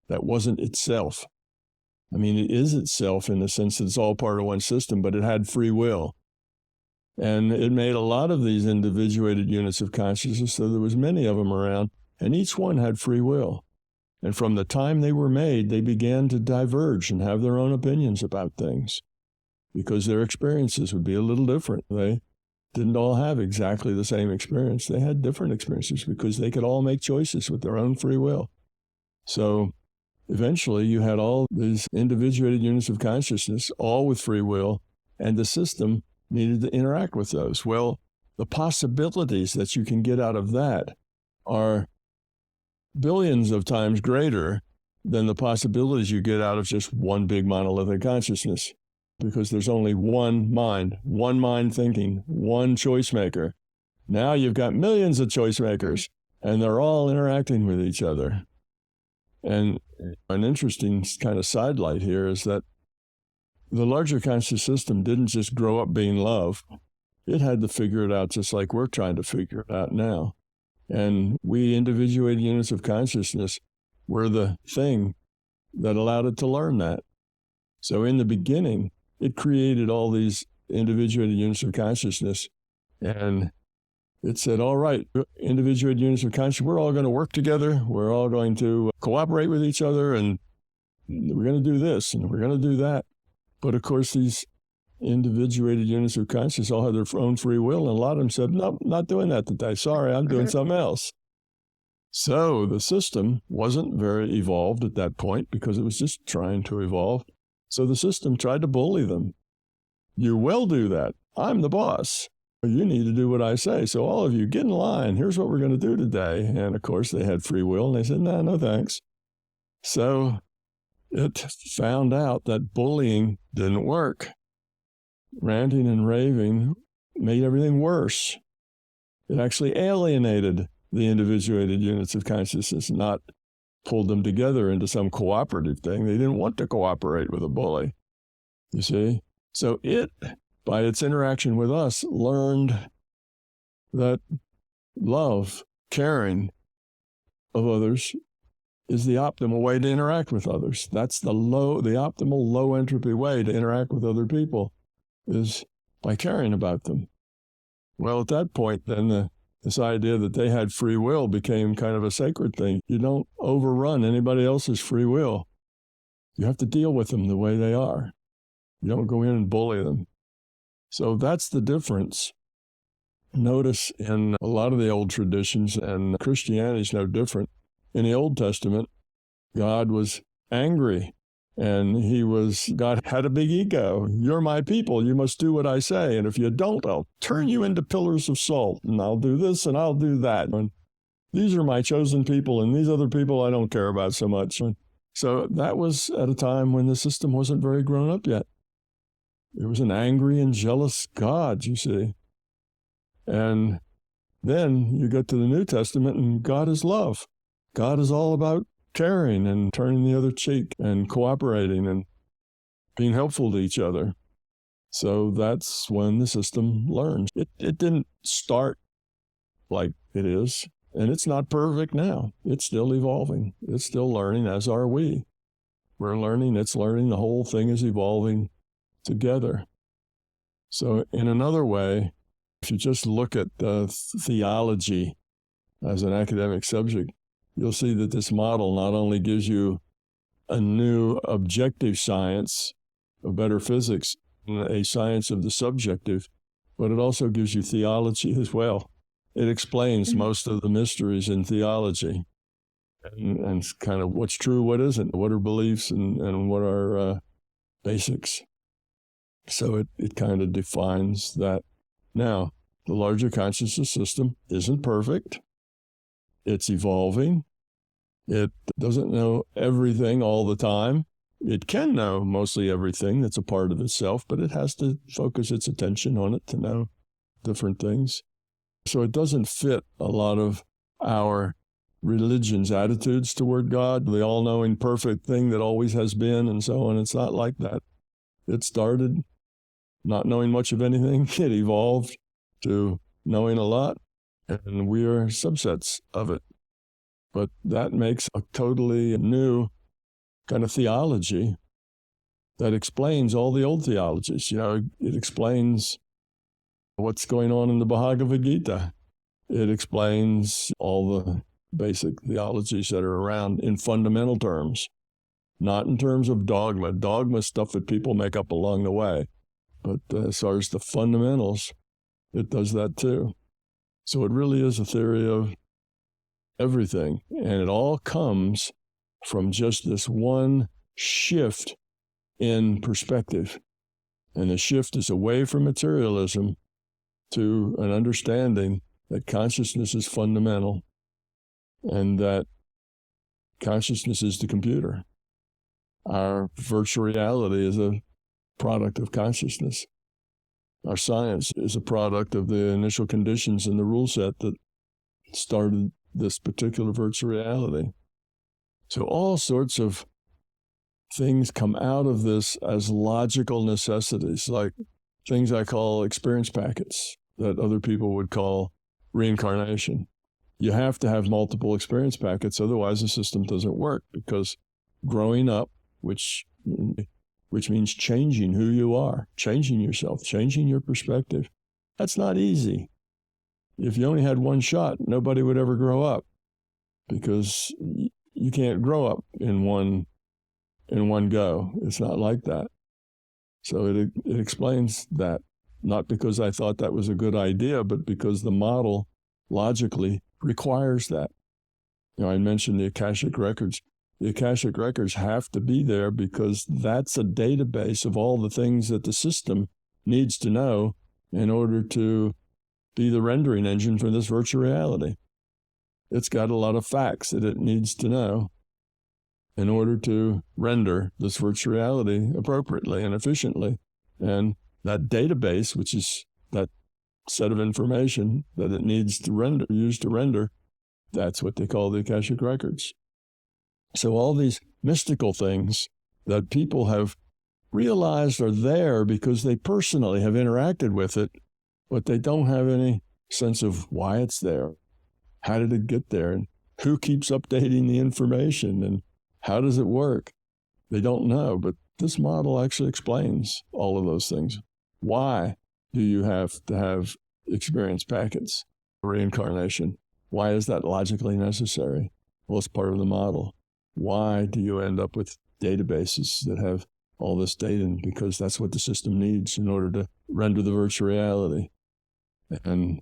that wasn't itself. I mean, it is itself in the sense that it's all part of one system, but it had free will. And it made a lot of these individuated units of consciousness, so there was many of them around, and each one had free will. And from the time they were made, they began to diverge and have their own opinions about things because their experiences would be a little different. They didn't all have exactly the same experience. They had different experiences because they could all make choices with their own free will. So eventually you had all these individuated units of consciousness, all with free will, and the system needed to interact with those. Well, the possibilities that you can get out of that are billions of times greater than the possibilities you get out of just one big monolithic consciousness, because there's only one mind thinking, one choice maker. Now you've got millions of choice makers, and they're all interacting with each other. And an interesting kind of sidelight here is that the larger conscious system didn't just grow up being love. It had to figure it out just like we're trying to figure it out now. And we individuated units of consciousness were the thing that allowed it to learn that. So in the beginning, it created all these individuated units of consciousness. And it said, all right, individuated units of consciousness, we're all going to work together. We're all going to cooperate with each other. And we're going to do this and we're going to do that. But of course, these individuated units of consciousness all had their own free will, and a lot of them said, nope, not doing that today. Sorry, I'm doing something else. So the system wasn't very evolved at that point because it was just trying to evolve. So the system tried to bully them. You will do that. I'm the boss. You need to do what I say. So all of you, get in line. Here's what we're going to do today. And of course, they had free will, and they said, no thanks. So it found out that bullying didn't work. Ranting and raving made everything worse. It actually alienated the individuated units of consciousness, not pulled them together into some cooperative thing. They didn't want to cooperate with a bully, you see? So it, by its interaction with us, learned that love, caring of others is the optimal way to interact with others. That's the optimal low entropy way to interact with other people is by caring about them. Well, at that point, then this idea that they had free will became kind of a sacred thing. You don't overrun anybody else's free will. You have to deal with them the way they are. You don't go in and bully them. So that's the difference. Notice in a lot of the old traditions, and Christianity is no different, in the Old Testament, God was angry, and God had a big ego. You're my people. You must do what I say. And if you don't, I'll turn you into pillars of salt, and I'll do this and I'll do that. And these are my chosen people, and these other people I don't care about so much. So that was at a time when the system wasn't very grown up yet. It was an angry and jealous God, you see. And then you get to the New Testament, and God is love. God is all about caring and turning the other cheek and cooperating and being helpful to each other. So that's when the system learns. It didn't start like it is, and it's not perfect now. It's still evolving. It's still learning, as are we. We're learning, it's learning, the whole thing is evolving together. So in another way, if you just look at theology as an academic subject, you'll see that this model not only gives you a new objective science, a better physics, a science of the subjective, but it also gives you theology as well. It explains most of the mysteries in theology and kind of what's true, what isn't, what are beliefs and what are basics. So it kind of defines that. Now, the larger consciousness system isn't perfect. It's evolving. It doesn't know everything all the time. It can know mostly everything that's a part of itself, but it has to focus its attention on it to know different things. So it doesn't fit a lot of our religion's attitudes toward God, the all-knowing perfect thing that always has been and so on. It's not like that. It started not knowing much of anything. It evolved to knowing a lot, and we are subsets of it. But that makes a totally new kind of theology that explains all the old theologies. It explains what's going on in the Bhagavad Gita. It explains all the basic theologies that are around in fundamental terms, not in terms of dogma. Dogma stuff that people make up along the way. But as far as the fundamentals, it does that too. So it really is a theory of everything. And it all comes from just this one shift in perspective. And the shift is away from materialism to an understanding that consciousness is fundamental and that consciousness is the computer. Our virtual reality is a product of consciousness. Our science is a product of the initial conditions and the rule set that started this particular virtual reality. So all sorts of things come out of this as logical necessities, like things I call experience packets that other people would call reincarnation. You have to have multiple experience packets, otherwise the system doesn't work, because growing up, which means changing who you are, changing yourself, changing your perspective, that's not easy. If you only had one shot, nobody would ever grow up, because you can't grow up in one go. It's not like that. So it explains that, not because I thought that was a good idea, but because the model logically requires that. I mentioned the Akashic Records. The Akashic Records have to be there because that's a database of all the things that the system needs to know in order to be the rendering engine for this virtual reality. It's got a lot of facts that it needs to know in order to render this virtual reality appropriately and efficiently. And that database, which is that set of information that it needs to use to render, that's what they call the Akashic Records. So all these mystical things that people have realized are there because they personally have interacted with it, but they don't have any sense of why it's there. How did it get there? And who keeps updating the information and how does it work? They don't know, but this model actually explains all of those things. Why do you have to have experience packets, reincarnation? Why is that logically necessary? Well, it's part of the model. Why do you end up with databases that have all this data? Because that's what the system needs in order to render the virtual reality. And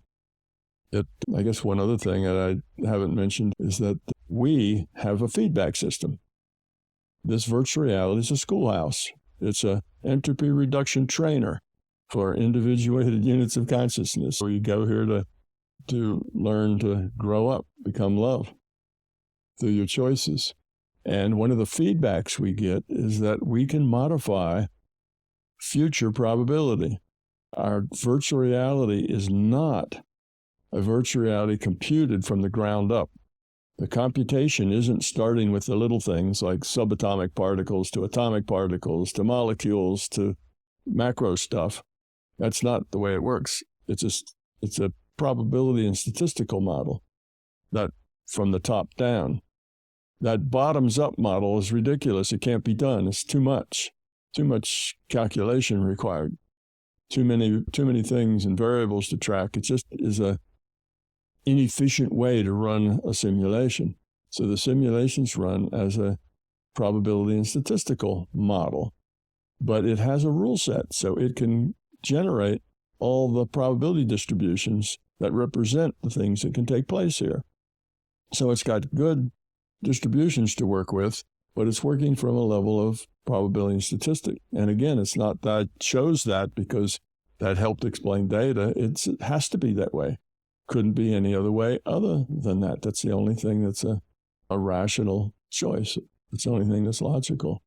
I guess one other thing that I haven't mentioned is that we have a feedback system. This virtual reality is a schoolhouse. It's an entropy reduction trainer for individuated units of consciousness. So you go here to learn to grow up, become love through your choices. And one of the feedbacks we get is that we can modify future probability. Our virtual reality is not a virtual reality computed from the ground up. The computation isn't starting with the little things like subatomic particles to atomic particles to molecules to macro stuff. That's not the way it works. It's a probability and statistical model that from the top down. That bottoms-up model is ridiculous. It can't be done. It's too much calculation required. Too many things and variables to track. It just is a inefficient way to run a simulation. So the simulations run as a probability and statistical model, but it has a rule set, so it can generate all the probability distributions that represent the things that can take place here. So it's got good distributions to work with, but it's working from a level of probability and statistic. And again, it's not that I chose that because that helped explain data. It has to be that way. Couldn't be any other way other than that. That's the only thing that's a rational choice. It's the only thing that's logical.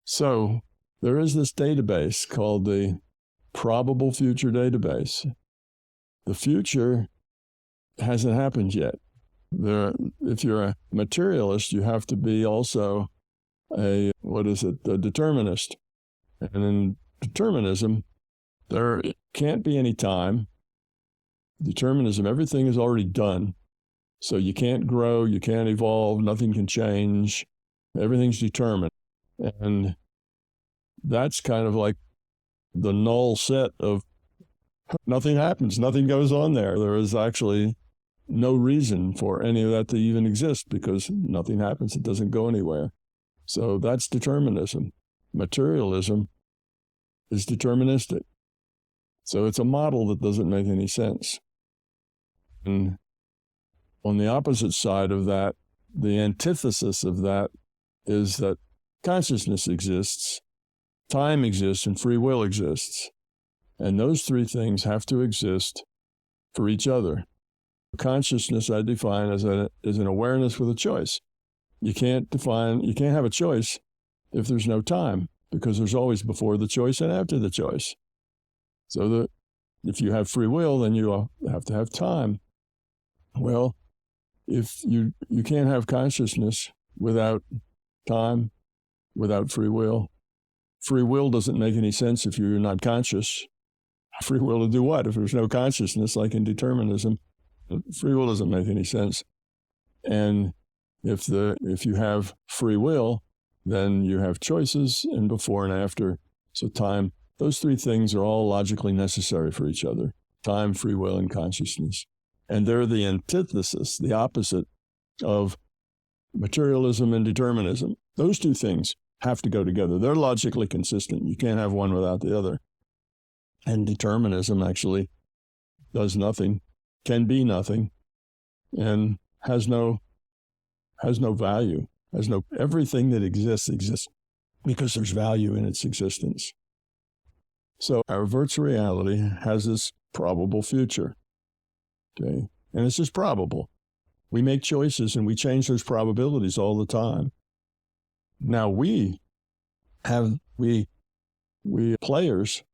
So there is this database called the Probable Future Database. The future hasn't happened yet. If you're a materialist, you have to be also a determinist. And in determinism, there can't be any time. Determinism, everything is already done. So you can't grow, you can't evolve, nothing can change. Everything's determined. And that's kind of like the null set of nothing happens, nothing goes on there. There is actually no reason for any of that to even exist because nothing happens, it doesn't go anywhere. So that's determinism. Materialism is deterministic. So it's a model that doesn't make any sense. And on the opposite side of that, the antithesis of that is that consciousness exists, time exists, and free will exists. And those three things have to exist for each other. Consciousness I define as an awareness with a choice. You can't have a choice if there's no time, because there's always before the choice and after the choice. So if you have free will, then you have to have time. Well, if you can't have consciousness without time, without free will. Free will doesn't make any sense if you're not conscious. Free will to do what? If there's no consciousness, like in determinism, free will doesn't make any sense. And if you have free will, then you have choices and before and after. So time, those three things are all logically necessary for each other. Time, free will, and consciousness. And they're the antithesis, the opposite of materialism and determinism. Those two things have to go together. They're logically consistent. You can't have one without the other. And determinism actually does nothing, can be nothing, and has no value. Everything that exists because there's value in its existence. So our virtual reality has this probable future. Okay? And it's just probable. We make choices and we change those probabilities all the time. Now we players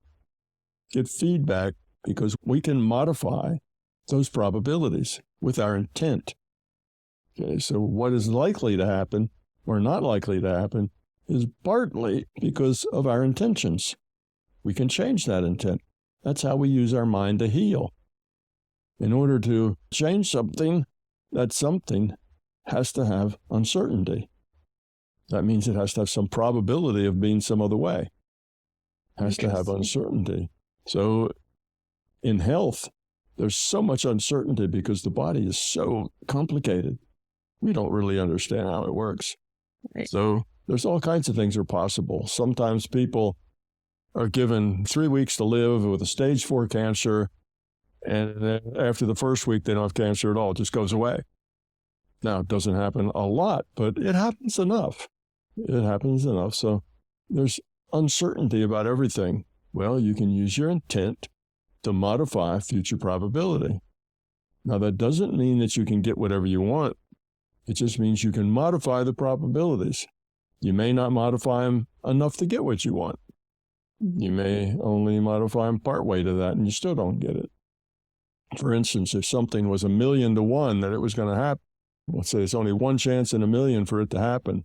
get feedback because we can modify those probabilities with our intent. Okay, so what is likely to happen or not likely to happen is partly because of our intentions. We can change that intent. That's how we use our mind to heal. In order to change something, that something has to have uncertainty. That means it has to have some probability of being some other way. It has to have uncertainty. So in health, there's so much uncertainty because the body is so complicated. We don't really understand how it works. Right. So there's all kinds of things are possible. Sometimes people are given 3 weeks to live with a stage 4 cancer, and then after the first week, they don't have cancer at all. It just goes away. Now, it doesn't happen a lot, but it happens enough. It happens enough. So there's uncertainty about everything. Well, you can use your intent to modify future probability. Now, that doesn't mean that you can get whatever you want. It just means you can modify the probabilities. You may not modify them enough to get what you want. You may only modify them partway to that, and you still don't get it. For instance, if something was 1,000,000 to 1 that it was going to happen, let's say it's only 1 chance in 1,000,000 for it to happen,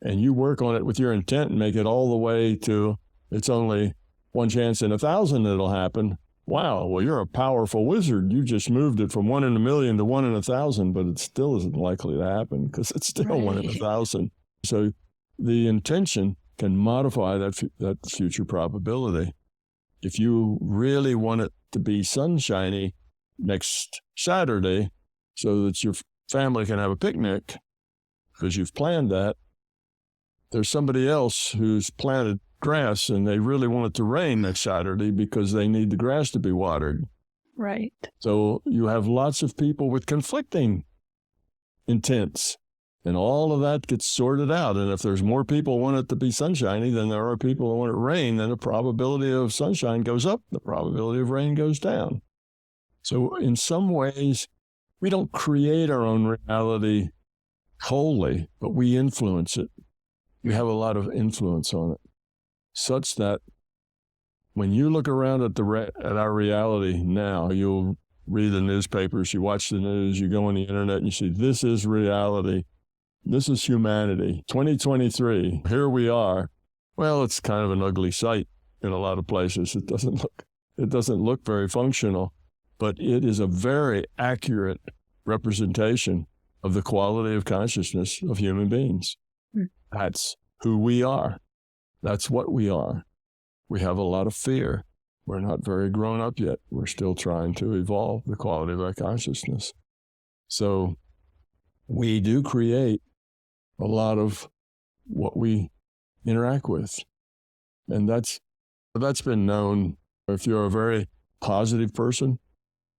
and you work on it with your intent and make it all the way to it's only 1 chance in 1,000 that'll happen. Wow, well, you're a powerful wizard. You just moved it from 1 in 1,000,000 to 1 in 1,000, but it still isn't likely to happen because it's still 1 in 1,000. So the intention can modify that future probability. If you really want it to be sunshiny next Saturday so that your family can have a picnic because you've planned that, there's somebody else who's planted grass and they really want it to rain next Saturday because they need the grass to be watered. Right. So you have lots of people with conflicting intents, and all of that gets sorted out. And if there's more people who want it to be sunshiny than there are people who want it to rain, then the probability of sunshine goes up, the probability of rain goes down. So in some ways, we don't create our own reality wholly, but we influence it. We have a lot of influence on it, such that when you look around at our reality now, you'll read the newspapers, you watch the news, you go on the internet, and you see this is reality. This is humanity. 2023, here we are. Well, it's kind of an ugly sight in a lot of places. It doesn't look very functional, but it is a very accurate representation of the quality of consciousness of human beings. That's who we are. That's what we are. We have a lot of fear. We're not very grown up yet. We're still trying to evolve the quality of our consciousness. So we do create a lot of what we interact with. And that's been known. If you're a very positive person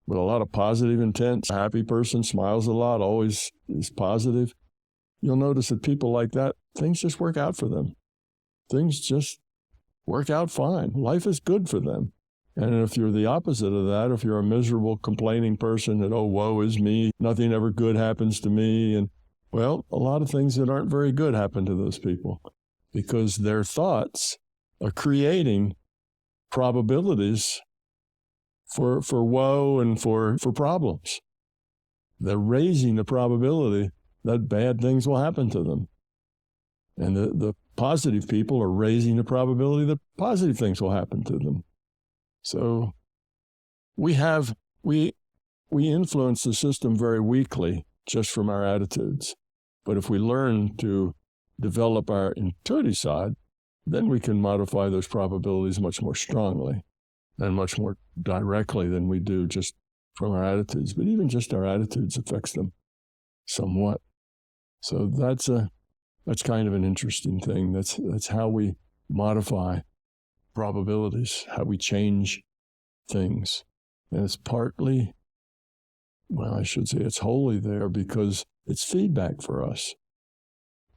with a lot of positive intent, a happy person, smiles a lot, always is positive, you'll notice that people like that, things just work out for them. Things just work out fine. Life is good for them. And if you're the opposite of that, if you're a miserable, complaining person that, oh, woe is me, nothing ever good happens to me, and well, a lot of things that aren't very good happen to those people because their thoughts are creating probabilities for woe and for problems. They're raising the probability that bad things will happen to them. And the positive people are raising the probability that positive things will happen to them. So we influence the system very weakly just from our attitudes. But if we learn to develop our intuitive side, then we can modify those probabilities much more strongly and much more directly than we do just from our attitudes. But even just our attitudes affects them somewhat. So that's kind of an interesting thing. That's how we modify probabilities, how we change things. And it's partly, well, I should say it's wholly there because it's feedback for us.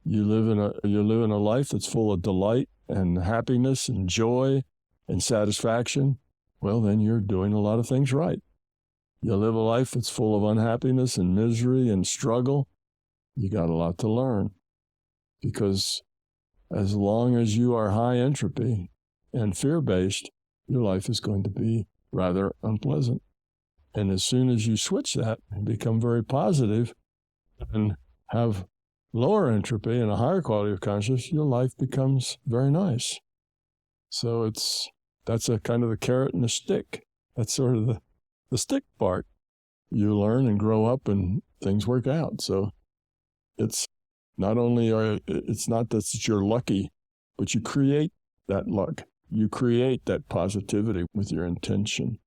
You live in a life that's full of delight and happiness and joy and satisfaction. Well, then you're doing a lot of things right. You live a life that's full of unhappiness and misery and struggle. You got a lot to learn. Because as long as you are high entropy and fear-based, your life is going to be rather unpleasant. And as soon as you switch that and become very positive and have lower entropy and a higher quality of consciousness, your life becomes very nice. So that's a kind of the carrot and the stick. That's sort of the stick part. you learn and grow up and things work out. So it's not only, it's not that you're lucky, but you create that luck. You create that positivity with your intention.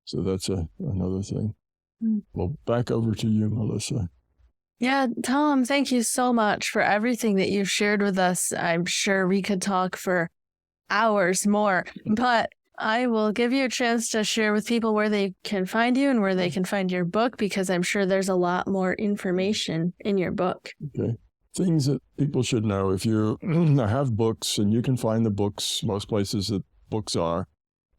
So that's another thing. Well, back over to you, Melissa. Yeah, Tom, thank you so much for everything that you've shared with us. I'm sure we could talk for hours more, but I will give you a chance to share with people where they can find you and where they can find your book, because I'm sure there's a lot more information in your book. Okay. Things that people should know. If you have books, and you can find the books most places that books are.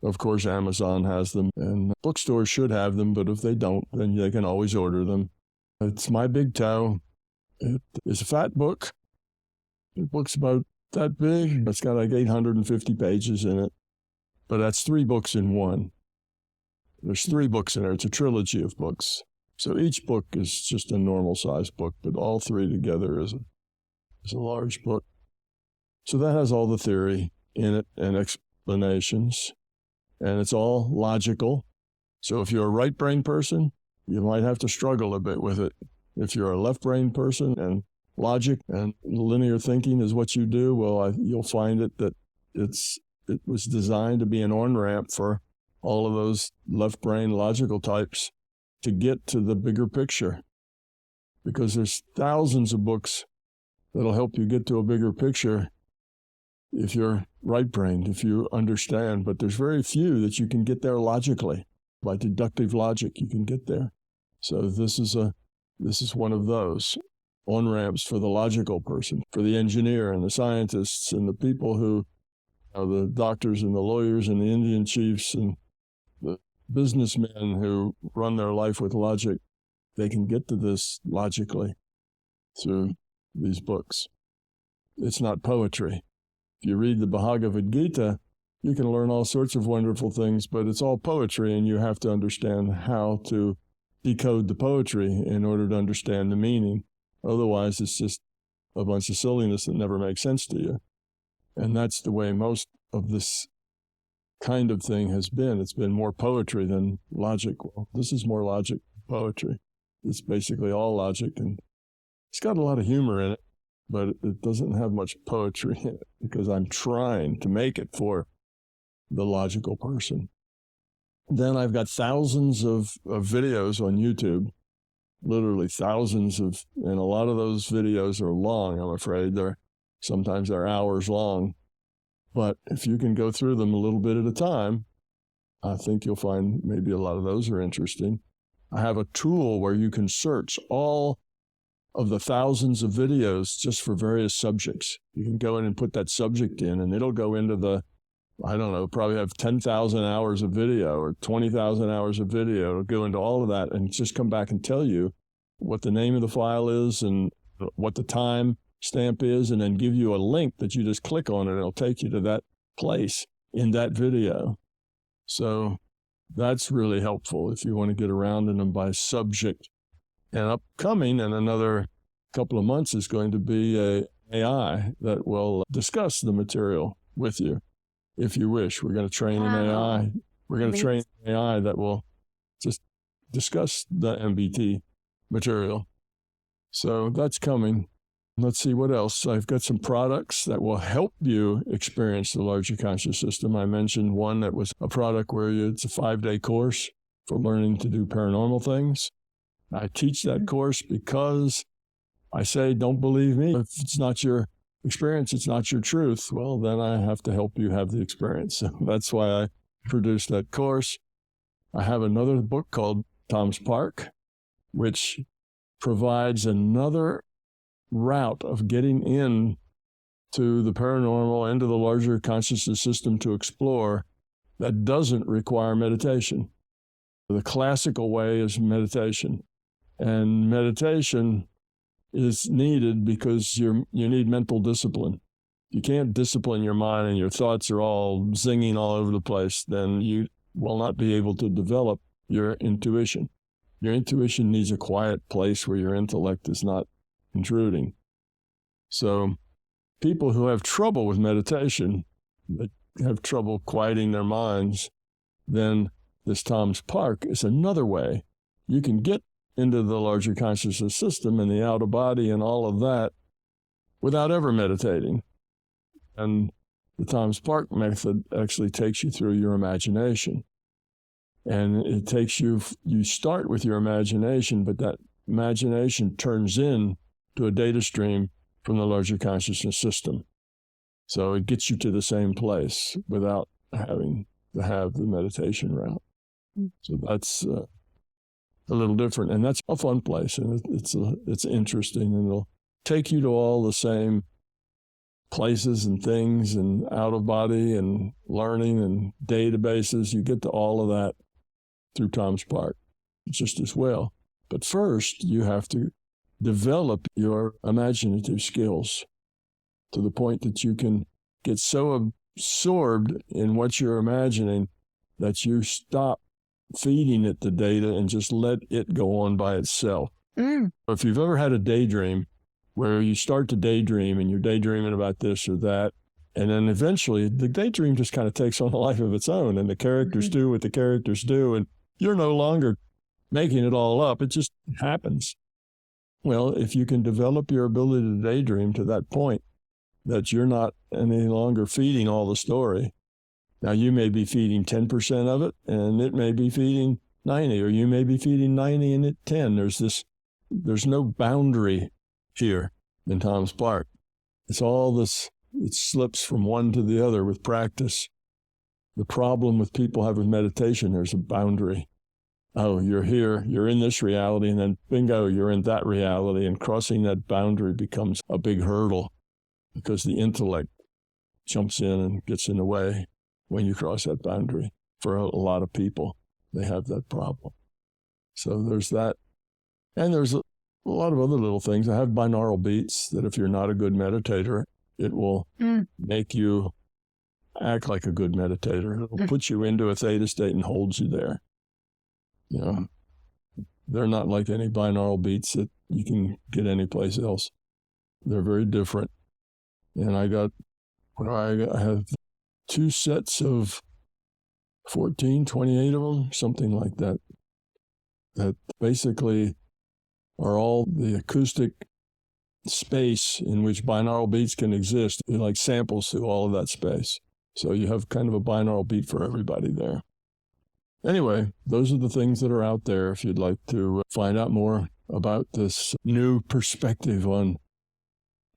Of course, Amazon has them, and bookstores should have them, but if they don't, then they can always order them. It's My Big Toe. It is a fat book. The book's about that big. It's got like 850 pages in it, but that's 3 books in one. There's 3 books in there. It's a trilogy of books. So each book is just a normal-sized book, but all 3 together is a large book. So that has all the theory in it and explanations, and it's all logical. So if you're a right-brain person, you might have to struggle a bit with it. If you're a left-brain person and logic and linear thinking is what you do, well, you'll find that it was designed to be an on-ramp for all of those left-brain logical types to get to the bigger picture. Because there's thousands of books that'll help you get to a bigger picture if you're right-brained, if you understand. But there's very few that you can get there logically. By deductive logic, you can get there. So this is one of those on-ramps for the logical person, for the engineer and the scientists and the people who, the doctors and the lawyers and the Indian chiefs and the businessmen who run their life with logic. They can get to this logically through these books. It's not poetry. If you read the Bhagavad Gita, you can learn all sorts of wonderful things, but it's all poetry, and you have to understand how to decode the poetry in order to understand the meaning. Otherwise, it's just a bunch of silliness that never makes sense to you. And that's the way most of this kind of thing has been. It's been more poetry than logic. Well, this is more logic than poetry. It's basically all logic, and it's got a lot of humor in it, but it doesn't have much poetry in it because I'm trying to make it for the logical person. Then I've got thousands of videos on YouTube, literally thousands and a lot of those videos are long, I'm afraid. Sometimes they're hours long. But if you can go through them a little bit at a time, I think you'll find maybe a lot of those are interesting. I have a tool where you can search all of the thousands of videos just for various subjects. You can go in and put that subject in, and it'll go into probably have 10,000 hours of video or 20,000 hours of video. It'll go into all of that and just come back and tell you what the name of the file is and what the time stamp is, and then give you a link that you just click on, and it'll take you to that place in that video. So that's really helpful if you want to get around in them by subject. And upcoming in another couple of months is going to be an AI that will discuss the material with you. If you wish, we're going to train an AI. We're going to train an AI that will just discuss the MBT material. So that's coming. Let's see what else. I've got some products that will help you experience the larger conscious system. I mentioned one that was a product where it's a 5-day course for learning to do paranormal things. I teach that course because I say, don't believe me. If it's not your experience, it's not your truth. Well, then I have to help you have the experience. So that's why I produced that course. I have another book called Tom's Park, which provides another route of getting in to the paranormal, into the larger consciousness system to explore that doesn't require meditation. The classical way is meditation. And meditation is needed because you need mental discipline. You can't discipline your mind and your thoughts are all zinging all over the place, then you will not be able to develop your intuition. Your intuition needs a quiet place where your intellect is not intruding. So people who have trouble with meditation, that have trouble quieting their minds, then this Tom's Park is another way you can get into the larger consciousness system and the outer body and all of that without ever meditating. And the Tom Spark method actually takes you through your imagination. And it takes you start with your imagination, but that imagination turns in to a data stream from the larger consciousness system. So it gets you to the same place without having to have the meditation route. So that's a little different, and that's a fun place, and it's interesting, and it'll take you to all the same places and things and out of body and learning and databases. You get to all of that through Tom Spark just as well. But first, you have to develop your imaginative skills to the point that you can get so absorbed in what you're imagining that you stop feeding it the data and just let it go on by itself. If you've ever had a daydream where you start to daydream and you're daydreaming about this or that, and then eventually the daydream just kind of takes on a life of its own, and the characters do what the characters do, and you're no longer making it all up. It just happens. Well, if you can develop your ability to daydream to that point that you're not any longer feeding all the story. Now, you may be feeding 10% of it, and it may be feeding 90, or you may be feeding 90 and it 10. There's no boundary here in Tom Spark. It's all this, it slips from one to the other with practice. The problem with people have with meditation, there's a boundary. Oh, you're here, you're in this reality, and then bingo, you're in that reality, and crossing that boundary becomes a big hurdle because the intellect jumps in and gets in the way when you cross that boundary. For a lot of people, they have that problem. So there's that. And there's a lot of other little things. I have binaural beats that if you're not a good meditator, it will make you act like a good meditator. It'll put you into a theta state and holds you there. You know, they're not like any binaural beats that you can get anyplace else. They're very different. And I have 2 sets of 14, 28 of them, something like that, that basically are all the acoustic space in which binaural beats can exist. They're like samples through all of that space. So you have kind of a binaural beat for everybody there. Anyway, those are the things that are out there if you'd like to find out more about this new perspective on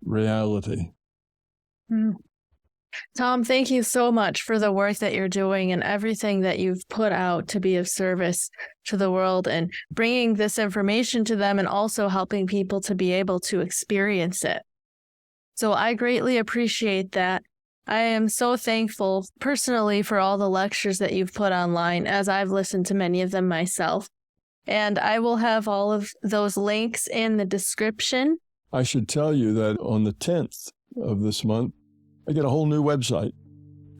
reality. Tom, thank you so much for the work that you're doing and everything that you've put out to be of service to the world and bringing this information to them and also helping people to be able to experience it. So I greatly appreciate that. I am so thankful personally for all the lectures that you've put online, as I've listened to many of them myself. And I will have all of those links in the description. I should tell you that on the 10th of this month, I get a whole new website,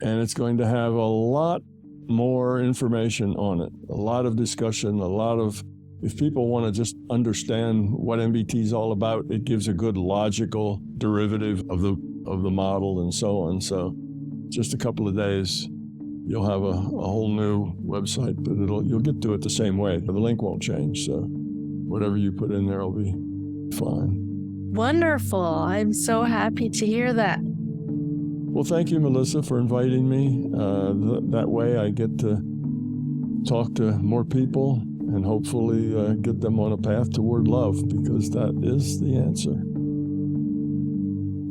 and it's going to have a lot more information on it, a lot of discussion, if people want to just understand what MBT is all about, it gives a good logical derivative of the model and so on. So just a couple of days, you'll have a whole new website, but you'll get to it the same way. The link won't change, so whatever you put in there will be fine. Wonderful. I'm so happy to hear that. Well, thank you, Melissa, for inviting me. That way I get to talk to more people and hopefully get them on a path toward love, because that is the answer.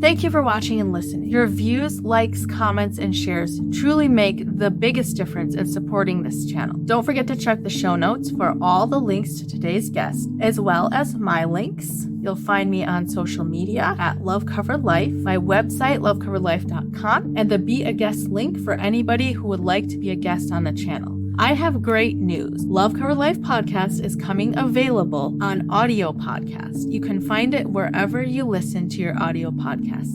Thank you for watching and listening. Your views, likes, comments, and shares truly make the biggest difference in supporting this channel. Don't forget to check the show notes for all the links to today's guest, as well as my links. You'll find me on social media at Love Covered Life, my website, lovecoveredlife.com, and the Be a Guest link for anybody who would like to be a guest on the channel. I have great news. Love Covered Life podcast is coming available on audio podcast. You can find it wherever you listen to your audio podcasts.